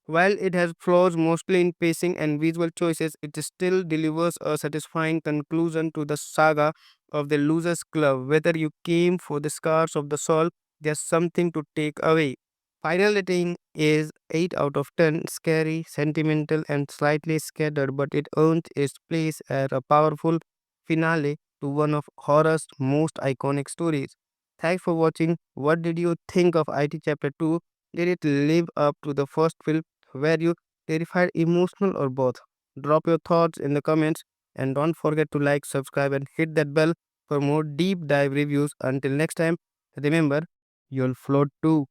While it has flaws mostly in pacing and visual choices, it still delivers a satisfying conclusion to the saga of the Losers Club. Whether you came for the scars of the soul, there's something to take away. Final rating is 8 out of 10, scary, sentimental, and slightly scattered, but it earns its place as a powerful finale to one of horror's most iconic stories. Thanks for watching. What did you think of IT Chapter 2? Did it live up to the first film? Were you terrified, emotional, or both? Drop your thoughts in the comments, and don't forget to like, subscribe, and hit that bell for more deep dive reviews. Until next time, remember, you'll float too.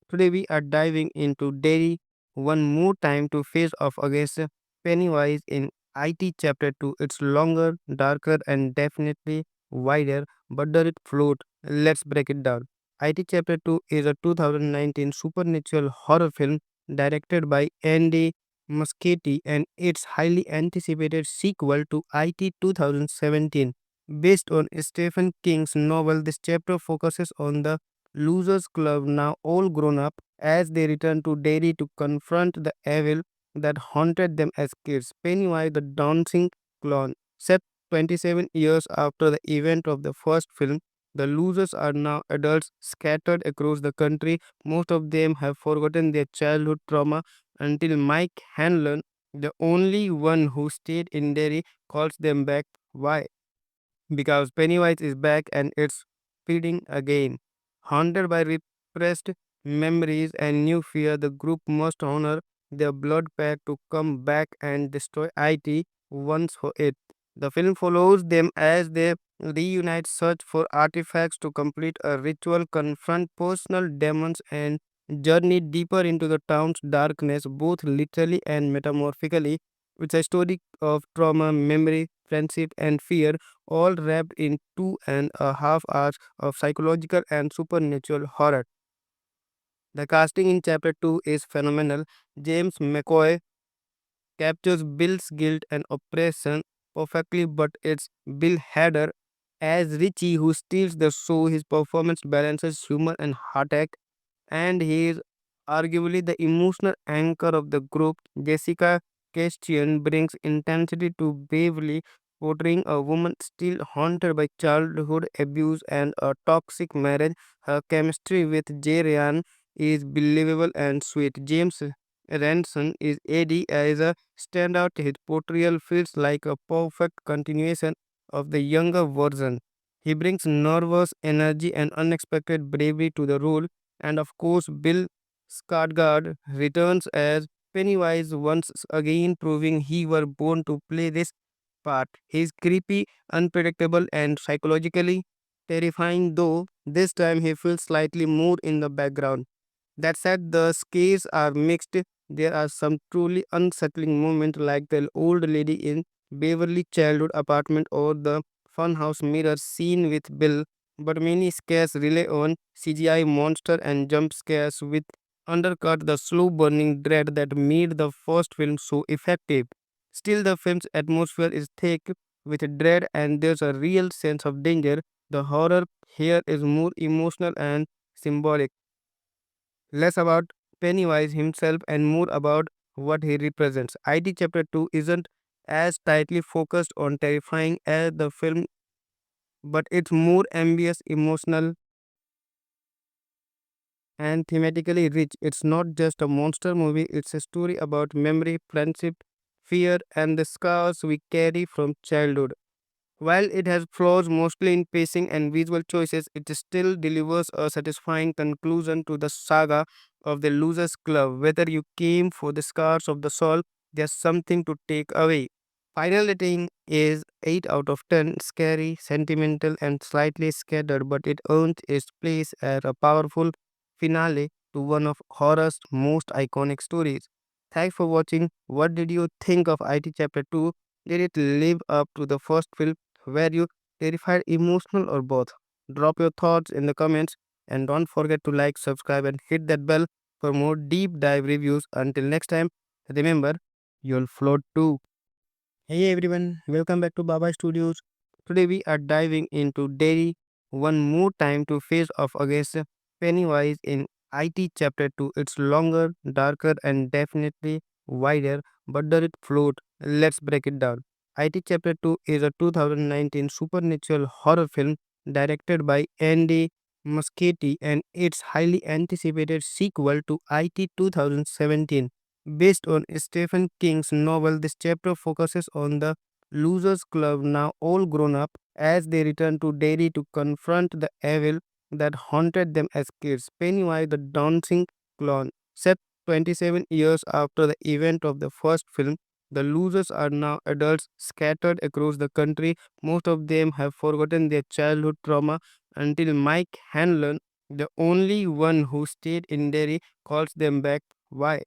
Today we are diving into Derry one more time to face off against Pennywise in IT Chapter 2. It's longer, darker, and definitely wider, but does it float? Let's break it down. IT Chapter 2 is a 2019 supernatural horror film directed by Andy Muschietti, and its highly anticipated sequel to IT 2017. Based on Stephen King's novel, this chapter focuses on the Losers Club, now all grown up, as they return to Derry to confront the evil that haunted them as kids. Pennywise, the dancing clown, set 27 years after the event of the first film, the losers are now adults scattered across the country. Most of them have forgotten their childhood trauma until Mike Hanlon, the only one who stayed in Derry, calls them back. Why? Because Pennywise is back and it's feeding again. Haunted by repressed memories and new fear, the group must honor their blood pact to come back and destroy IT once for it. The film follows them as they reunite, search for artifacts to complete a ritual, confront personal demons, and journey deeper into the town's darkness, both literally and metamorphically. It's a story of trauma, memory, friendship, and fear, all wrapped in 2.5 hours of psychological and supernatural horror. The casting in Chapter 2 is phenomenal. James McAvoy captures Bill's guilt and oppression perfectly, but it's Bill Hader as Richie who steals the show. His performance balances humor and heartache, and he is arguably the emotional anchor of the group. Jessica Chastain brings intensity to Beverly, portraying a woman still haunted by childhood abuse and a toxic marriage. Her chemistry with Jay Ryan is believable and sweet. James Ranson is Eddie as a standout. His portrayal feels like a perfect continuation of the younger version. He brings nervous energy and unexpected bravery to the role, and of course, Bill Skarsgård returns as Pennywise once again, proving he were born to play this part. He's creepy, unpredictable, and psychologically terrifying, though this time he feels slightly more in the background. That said, the scares are mixed. There are some truly unsettling moments, like the old lady in Beverly childhood apartment or the funhouse mirror scene with Bill, but many scares rely on CGI monster and jump scares, with undercut the slow burning dread that made the first film so effective. Still, the film's atmosphere is thick with dread and there's a real sense of danger. The horror here is more emotional and symbolic, less about Pennywise himself and more about what he represents. IT Chapter 2 isn't as tightly focused on terrifying as the film, but it's more ambitious, emotional, and thematically rich. It's not just a monster movie, it's a story about memory, friendship, fear, and the scars we carry from childhood. While it has flaws mostly in pacing and visual choices, it still delivers a satisfying conclusion to the saga of the Loser's Club. Whether you came for the scars of the soul, there's something to take away. Final rating is 8 out of 10, scary, sentimental, and slightly scattered, but it earns its place as a powerful finale to one of horror's most iconic stories. Thanks for watching. What did you think of IT Chapter 2? Did it live up to the first film? Were you terrified, emotional, or both? Drop your thoughts in the comments and don't forget to like, subscribe, and hit that bell for more deep dive reviews. Until next time, remember, you'll float too. Hey everyone, welcome back to Baba Studios. Today we are diving into Derry one more time to face off against Pennywise in IT Chapter 2. It's longer, darker, and definitely wider, but does it float? Let's break it down. IT Chapter 2 is a 2019 supernatural horror film directed by Andy Muschietti and its highly anticipated sequel to IT 2017. Based on Stephen King's novel, this chapter focuses on the Losers Club, now all grown up, as they return to Derry to confront the evil that haunted them as kids. Pennywise, the dancing clown, set 27 years after the event of the first film, the losers are now adults scattered across the country. Most of them have forgotten their childhood trauma until Mike Hanlon, the only one who stayed in Derry, calls them back. Why?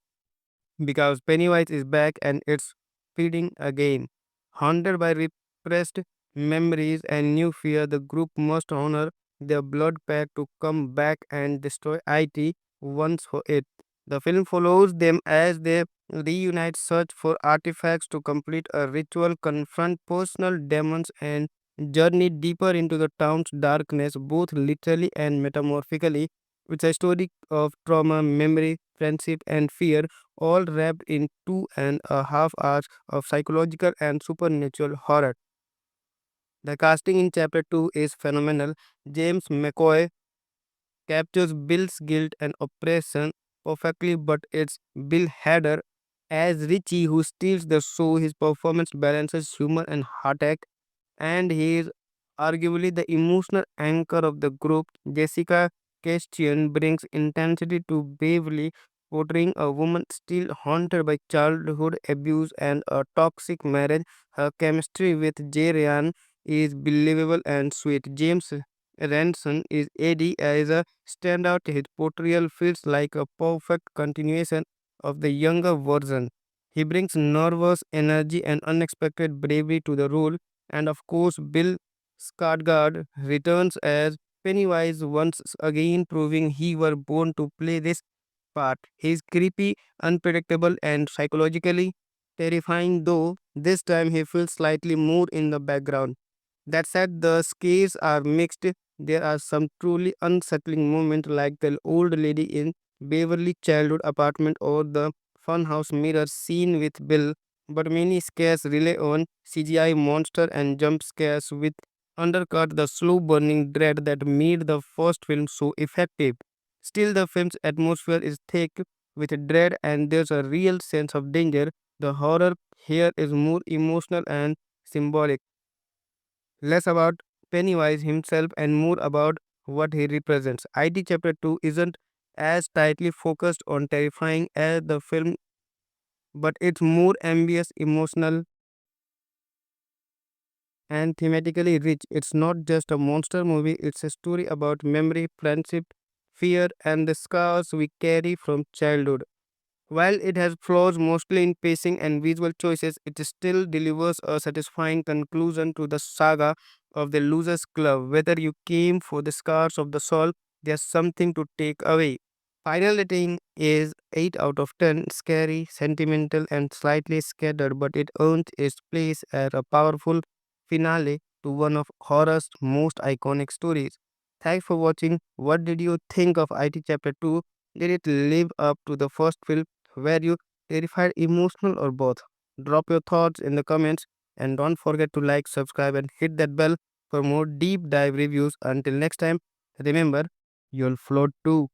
Because Pennywise is back and it's feeding again. Haunted by repressed memories and new fear, the group must honor their blood pact to come back and destroy IT once for it. The film follows them as they reunite, search for artifacts to complete a ritual, confront personal demons, and journey deeper into the town's darkness, both literally and metaphorically. It's a story of trauma, memory, friendship, and fear, all wrapped in 2.5 hours of psychological and supernatural horror. The casting in Chapter 2 is phenomenal. James McAvoy captures Bill's guilt and oppression perfectly, but it's Bill Hader as Richie who steals the show. His performance balances humor and heartache, and he is arguably the emotional anchor of the group. Jessica Chastain brings intensity to Beverly, portraying a woman still haunted by childhood abuse and a toxic marriage. Her chemistry with Jay Ryan is believable and sweet. James Ranson is Eddie as a standout. His portrayal feels like a perfect continuation of the younger version. He brings nervous energy and unexpected bravery to the role, and of course, Bill Skarsgård returns as Pennywise once again, proving he were born to play this part. He is creepy, unpredictable, and psychologically terrifying, though this time he feels slightly more in the background. That said, the scares are mixed. There are some truly unsettling moments, like the old lady in Beverly childhood apartment or the funhouse mirror scene with Bill, but many scares rely on CGI monster and jump scares, with undercut the slow burning dread that made the first film so effective. Still, the film's atmosphere is thick with dread and there's a real sense of danger. The horror here is more emotional and symbolic, less about Pennywise himself and more about what he represents. IT Chapter 2 isn't as tightly focused on terrifying as the film, but it's more ambitious, emotional, and thematically rich. It's not just a monster movie, it's a story about memory, friendship, fear, and the scars we carry from childhood. While it has flaws mostly in pacing and visual choices, it still delivers a satisfying conclusion to the saga of the Loser's Club. Whether you came for the scars of the soul, there's something to take away. Final rating is 8 out of 10, scary, sentimental, and slightly scattered, but it earns its place as a powerful finale to one of horror's most iconic stories. Thanks for watching. What did you think of IT Chapter 2? Did it live up to the first film? Were you terrified, emotional, or both? Drop your thoughts in the comments and don't forget to like, subscribe, and hit that bell for more deep dive reviews. Until next time, remember, you'll float too.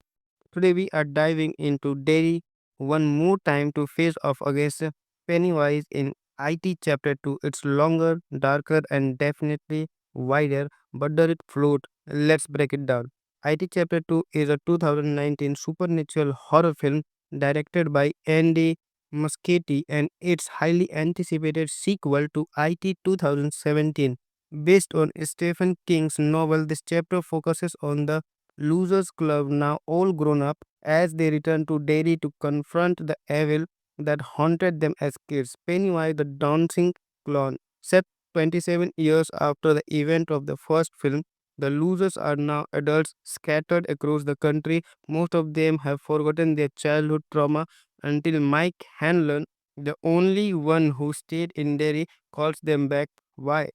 Today we are diving into Derry one more time to face off against Pennywise in IT Chapter 2. It's longer, darker, and definitely wider, but does it float? Let's break it down. IT Chapter 2 is a 2019 supernatural horror film directed by Andy Muschietti and its highly anticipated sequel to IT 2017. Based on Stephen King's novel, this chapter focuses on the Losers Club, now all grown up, as they return to Derry to confront the evil that haunted them as kids. Pennywise, the dancing clown, set 27 years after the event of the first film, the losers are now adults scattered across the country. Most of them have forgotten their childhood trauma until Mike Hanlon, the only one who stayed in Derry, calls them back. Why?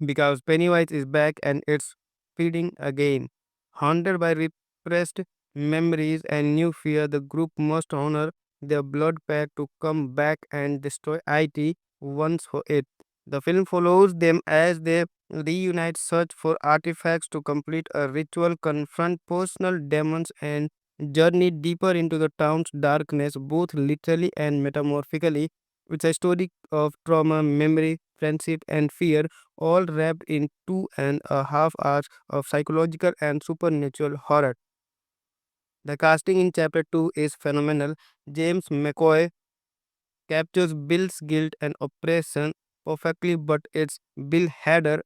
Because Pennywise is back and it's feeding again. Haunted by repressed memories and new fear, the group must honor their blood pact to come back and destroy IT once for it. The film follows them as they reunite, search for artifacts to complete a ritual, confront personal demons, and journey deeper into the town's darkness, both literally and metamorphically. It's a story of trauma, memory, friendship, and fear, all wrapped in 2.5 hours of psychological and supernatural horror. The casting in Chapter 2 is phenomenal. James McAvoy captures Bill's guilt and oppression perfectly, but it's Bill Hader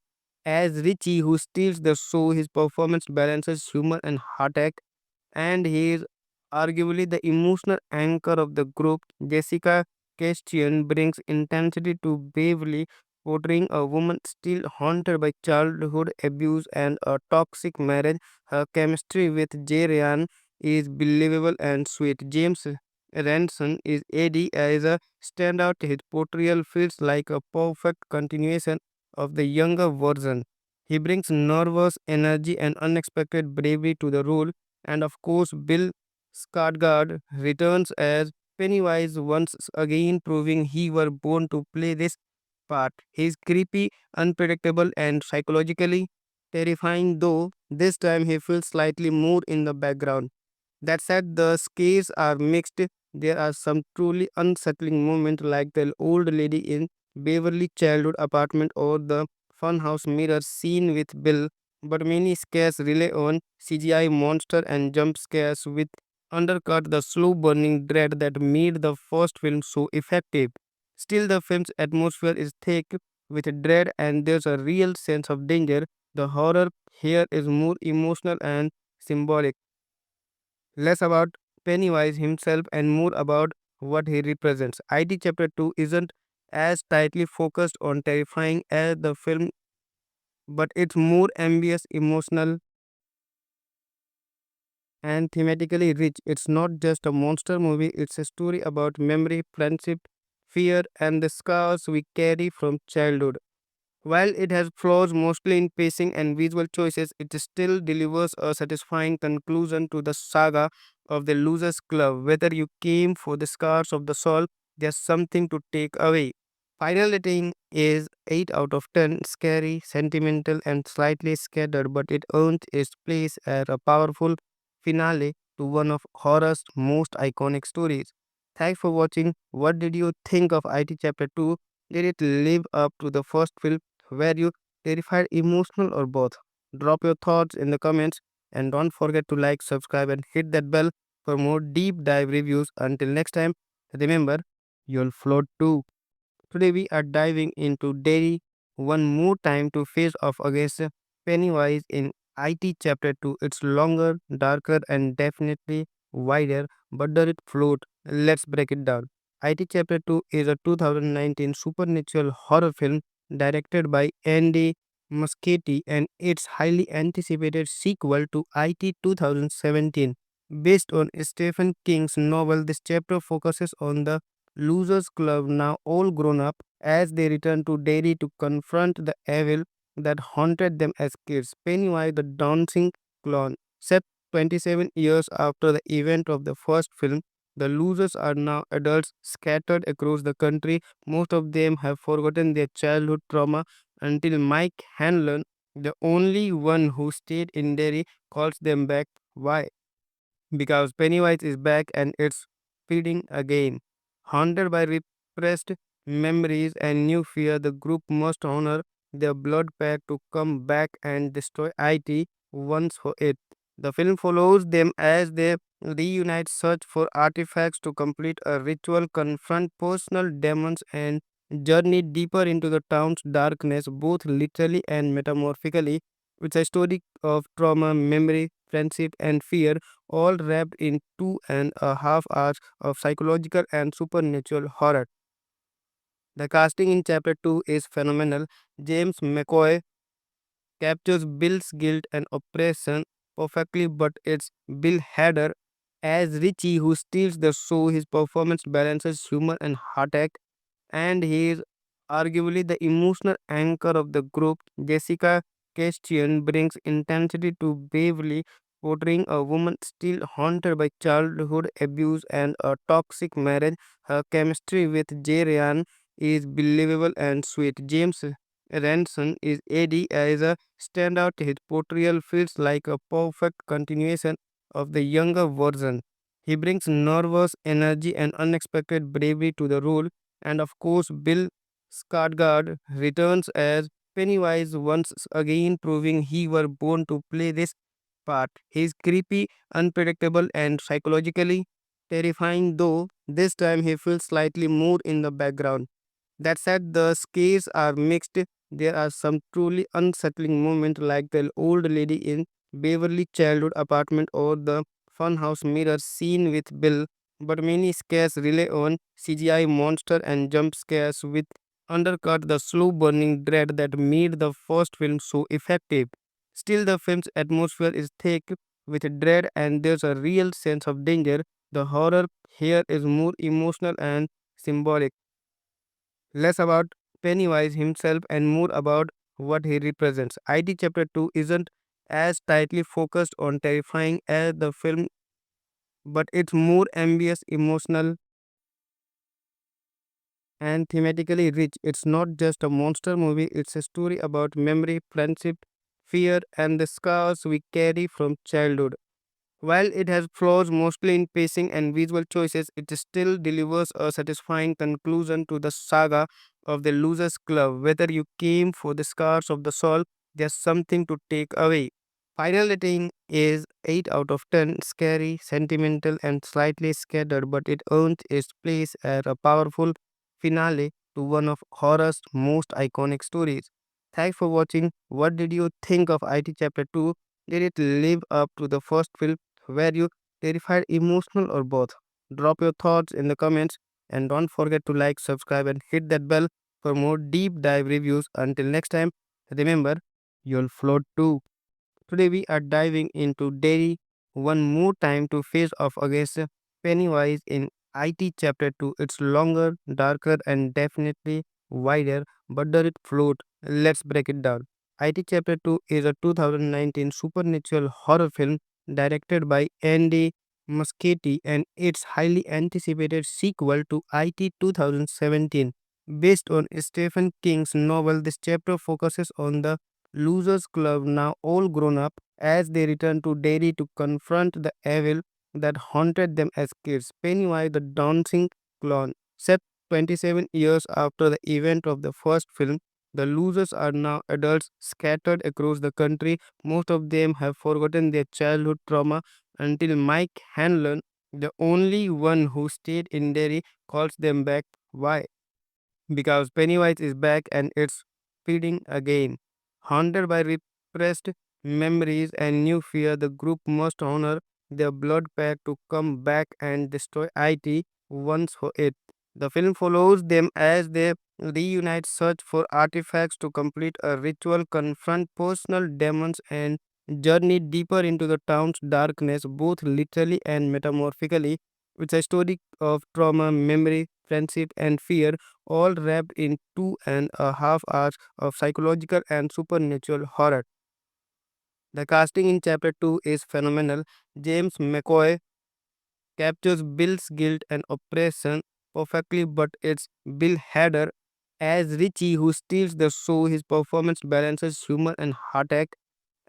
as Richie who steals the show. His performance balances humor and heartache, and he is arguably the emotional anchor of the group. Jessica Chastain brings intensity to Beverly, portraying a woman still haunted by childhood abuse and a toxic marriage. Her chemistry with Jay Ryan is believable and sweet. James Ranson is Eddie as a standout. His portrayal feels like a perfect continuation of the younger version. He brings nervous energy and unexpected bravery to the role, and of course, Bill Skarsgård returns as Pennywise once again, proving he were born to play this part. He's creepy, unpredictable, and psychologically terrifying, though this time he feels slightly more in the background. That said, the scares are mixed. There are some truly unsettling moments, like the old lady in Beverly childhood apartment or the funhouse mirror scene with Bill, but many scares rely on CGI monster and jump scares, which undercut the slow burning dread that made the first film so effective. Still, the film's atmosphere is thick with dread and there's a real sense of danger. The horror here is more emotional and symbolic, less about Pennywise himself and more about what he represents. ID Chapter 2 isn't as tightly focused on terrifying as the film, but it's more ambitious, emotional, and thematically rich. It's not just a monster movie, it's a story about memory, friendship, fear, and the scars we carry from childhood. While it has flaws mostly in pacing and visual choices, it still delivers a satisfying conclusion to the saga of the Losers Club. Whether you came for the scars of the soul, there's something to take away. Final rating is 8 out of 10, scary, sentimental, and slightly scattered, but it earns its place as a powerful finale to one of horror's most iconic stories. Thanks for watching. What did you think of IT Chapter 2? Did it live up to the first film? Were you terrified, emotional, or both? Drop your thoughts in the comments and don't forget to like, subscribe, and hit that bell for more deep dive reviews. Until next time, remember, you'll float too. Today we are diving into Derry one more time to face off against Pennywise in IT Chapter 2. It's longer, darker, and definitely wider, but does it float? Let's break it down. IT Chapter 2 is a 2019 supernatural horror film directed by Andy Muschietti and its highly anticipated sequel to IT 2017. Based on Stephen King's novel, this chapter focuses on the Losers Club, now all grown up, as they return to Derry to confront the evil that haunted them as kids. Pennywise, the dancing clown, set 27 years after the event of the first film, the losers are now adults scattered across the country. Most of them have forgotten their childhood trauma until Mike Hanlon, the only one who stayed in Derry, calls them back. Why? Because Pennywise is back and it's feeding again. Haunted by repressed memories and new fear, the group must honor their blood pact to come back and destroy IT once for it. The film follows them as they reunite, search for artifacts to complete a ritual, confront personal demons, and journey deeper into the town's darkness, both literally and metaphorically. It's a story of trauma, memory, friendship, and fear, all wrapped in 2.5 hours of psychological and supernatural horror. The casting in Chapter 2 is phenomenal. James McAvoy captures Bill's guilt and oppression perfectly, but it's Bill Hader as Richie who steals the show. His performance balances humor and heartache, and he is arguably the emotional anchor of the group. Jessica Chastain brings intensity to Beverly, portraying a woman still haunted by childhood abuse and a toxic marriage. Her chemistry with Jay Ryan is believable and sweet. James Ranson is Eddie as a standout. His portrayal feels like a perfect continuation of the younger version. He brings nervous energy and unexpected bravery to the role, and of course, Bill Skarsgård returns as Pennywise once again, proving he were born to play this part. He is creepy, unpredictable, and psychologically terrifying, though this time he feels slightly more in the background. That said, the scares are mixed. There are some truly unsettling moments, like the old lady in Beverly childhood apartment or the funhouse mirror scene with Bill, but many scares rely on CGI monster and jump scares with undercut the slow burning dread that made the first film so effective. Still, the film's atmosphere is thick with dread and there's a real sense of danger. The horror here is more emotional and symbolic, less about Pennywise himself and more about what he represents. ID Chapter 2 isn't as tightly focused on terrifying as the film, but it's more ambitious, emotional, and thematically rich. It's not just a monster movie, it's a story about memory, friendship, fear, and the scars we carry from childhood. While it has flaws mostly in pacing and visual choices, it still delivers a satisfying conclusion to the saga of the Losers Club. Whether you came for the scars of the soul, there's something to take away. Final rating is 8 out of 10, scary, sentimental, and slightly scattered, but it earns its place as a powerful finale to one of horror's most iconic stories. Thanks for watching. What did you think of IT Chapter 2? Did it live up to the first film? Were you terrified, emotional, or both? Drop your thoughts in the comments and don't forget to like, subscribe, and hit that bell for more deep dive reviews. Until next time, remember, you'll float too. Today we are diving into Derry one more time to face off against Pennywise in IT Chapter 2. It's longer, darker, and definitely wider, but does it float? Let's break it down. IT Chapter 2 is a 2019 supernatural horror film directed by Andy Muschietti and its highly anticipated sequel to IT 2017. Based on Stephen King's novel, this chapter focuses on the Losers Club, now all grown up, as they return to Derry to confront the evil that haunted them as kids. Pennywise, the dancing clown, set 27 years after the event of the first film, the losers are now adults scattered across the country. Most of them have forgotten their childhood trauma until Mike Hanlon, the only one who stayed in Derry, calls them back. Why? Because Pennywise is back and it's feeding again. Haunted by repressed memories and new fear, the group must honor their blood pact to come back and destroy IT once for it. The film follows them as they reunite, search for artifacts to complete a ritual, confront personal demons, and journey deeper into the town's darkness, both literally and metaphorically. It's a story of trauma, memory, friendship, and fear, all wrapped in 2.5 hours of psychological and supernatural horror. The casting in Chapter 2 is phenomenal. James McAvoy captures Bill's guilt and oppression perfectly, but it's Bill Hader as Richie who steals the show. His performance balances humor and heartache,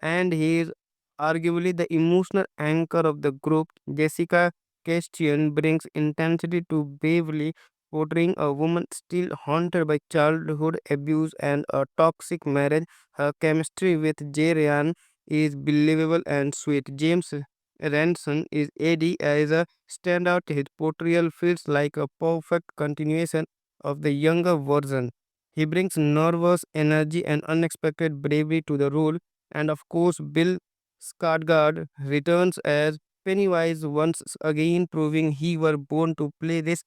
and he is arguably the emotional anchor of the group. Jessica Chastain brings intensity to Beverly, portraying a woman still haunted by childhood abuse and a toxic marriage. Her chemistry with Jay Ryan is believable and sweet. James Ranson is Eddie as a standout. His portrayal feels like a perfect continuation of the younger version. He brings nervous energy and unexpected bravery to the role, and of course, Bill Skarsgård returns as Pennywise once again, proving he were born to play this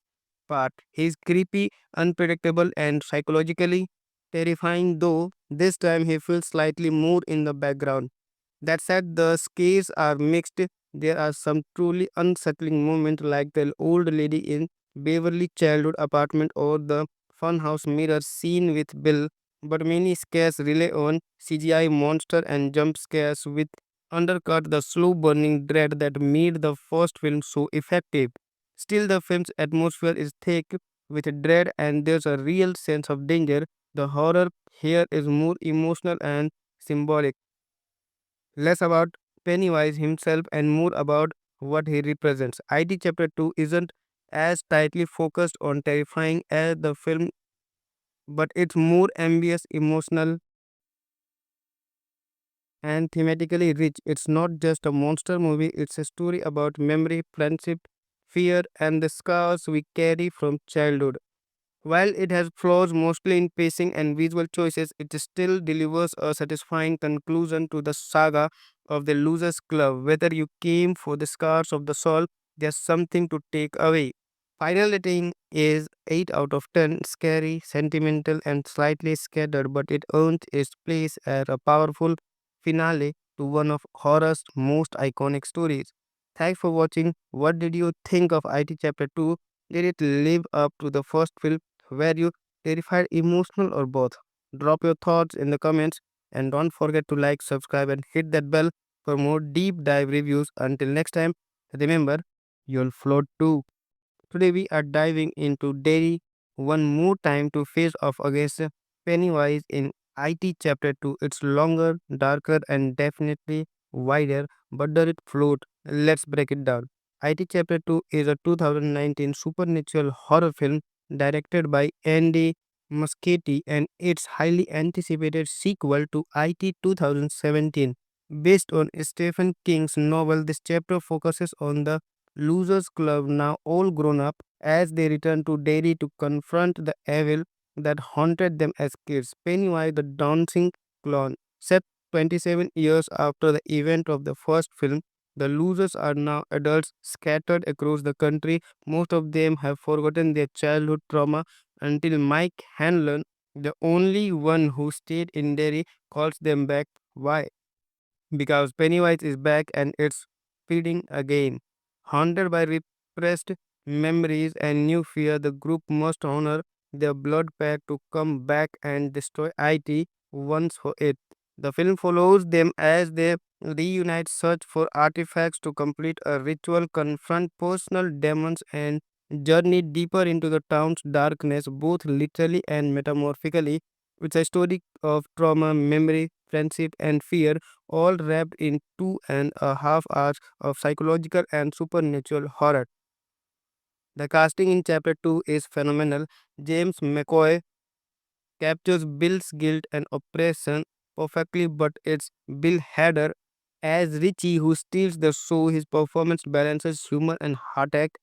part. He is creepy, unpredictable, and psychologically terrifying, though this time he feels slightly more in the background. That said, the scares are mixed. There are some truly unsettling moments, like the old lady in Beverly childhood apartment or the funhouse mirror scene with Bill, but many scares rely on CGI monster and jump scares, with undercut the slow burning dread that made the first film so effective. Still, the film's atmosphere is thick with dread, and there's a real sense of danger. The horror here is more emotional and symbolic, less about Pennywise himself and more about what he represents. IT Chapter 2 isn't as tightly focused on terrifying as the film, but it's more ambitious, emotional, and thematically rich. It's not just a monster movie, it's a story about memory, friendship, fear, and the scars we carry from childhood. While it has flaws mostly in pacing and visual choices, it still delivers a satisfying conclusion to the saga of the Losers Club. Whether you came for the scars of the soul, there's something to take away. Final rating is 8 out of 10, scary, sentimental, and slightly scattered, but it earns its place as a powerful finale to one of horror's most iconic stories. Thanks for watching. What did you think of IT Chapter 2? Did it live up to the first film? Were you terrified, emotional, or both? Drop your thoughts in the comments, and don't forget to like, subscribe, and hit that bell for more deep dive reviews. Until next time, remember, you'll float too. Today we are diving into Derry one more time to face off against Pennywise in IT Chapter 2. It's longer, darker, and definitely wider, but does it float? Let's break it down. IT Chapter 2 is a 2019 supernatural horror film directed by Andy Muschietti, and its highly anticipated sequel to IT 2017. Based on Stephen King's novel, this chapter focuses on the Losers Club, now all grown up, as they return to Derry to confront the evil that haunted them as kids. Pennywise, the dancing clown, set 27 years after the event of the first film, the losers are now adults scattered across the country. Most of them have forgotten their childhood trauma until Mike Hanlon, the only one who stayed in Derry, calls them back. Why? Because Pennywise is back and it's feeding again. Haunted by repressed memories and new fear, the group must honor their blood pact to come back and destroy IT once for it. The film follows them as they reunite, search for artifacts to complete a ritual, confront personal demons, and journey deeper into the town's darkness, both literally and metaphorically. It's a story of trauma, memory, friendship, and fear, all wrapped in 2.5 hours of psychological and supernatural horror. The casting in Chapter 2 is phenomenal. James McAvoy captures Bill's guilt and oppression perfectly, but it's Bill Hader as Richie who steals the show. His performance balances humor and heartache,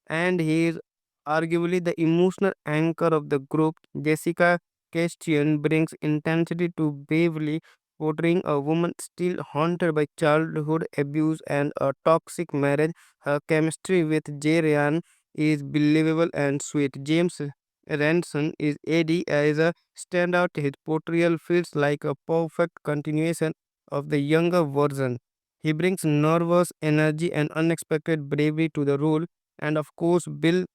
and he is arguably the emotional anchor of the group. Jessica Chastain brings intensity to Beverly, portraying a woman still haunted by childhood abuse and a toxic marriage. Her chemistry with Jay Ryan is believable and sweet. James Ranson is Eddie as a standout. His portrayal feels like a perfect continuation of the younger version. He brings nervous energy and unexpected bravery to the role, and of course, Bill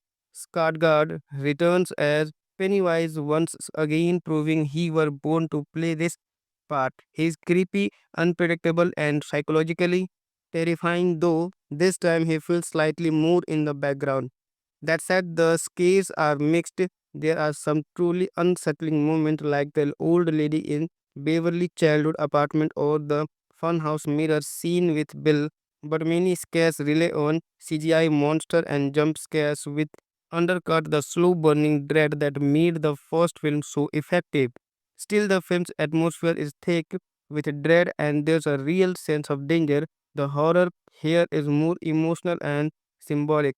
Skarsgård returns as Pennywise once again, proving he were born to play this part. He's creepy, unpredictable, and psychologically terrifying, though this time he feels slightly more in the background. That said, the scares are mixed. There are some truly unsettling moments, like the old lady in Beverly childhood apartment or the funhouse mirror scene with Bill. But many scares rely on CGI monster and jump scares, which undercut the slow burning dread that made the first film so effective. Still, the film's atmosphere is thick with dread, and there's a real sense of danger. The horror here is more emotional and symbolic,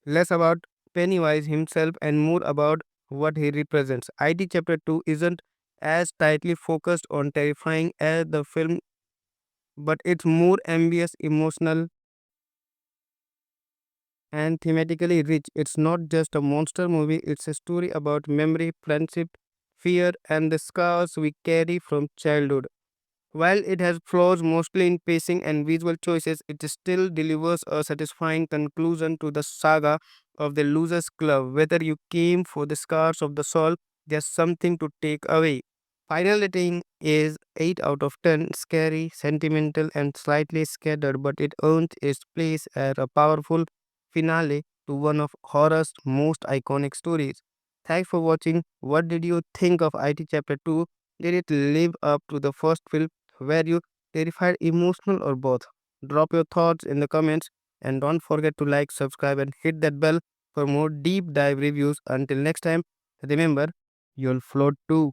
less about Pennywise himself and more about what he represents. IT Chapter 2 isn't as tightly focused on terrifying as the film, but it's more ambitious, emotional, and thematically rich. It's not just a monster movie, it's a story about memory, friendship, fear, and the scars we carry from childhood. While it has flaws mostly in pacing and visual choices, it still delivers a satisfying conclusion to the saga of the Loser's Club. Whether you came for the scars of the soul, there's something to take away. Final rating is 8 out of 10, scary, sentimental, and slightly scattered, but it earns its place as a powerful finale to one of horror's most iconic stories. Thanks for watching. What did you think of IT Chapter 2? Did it live up to the first film? Were you terrified, emotional, or both? Drop your thoughts in the comments and don't forget to like, subscribe, and hit that bell for more deep dive reviews. Until next time, remember, you'll float too.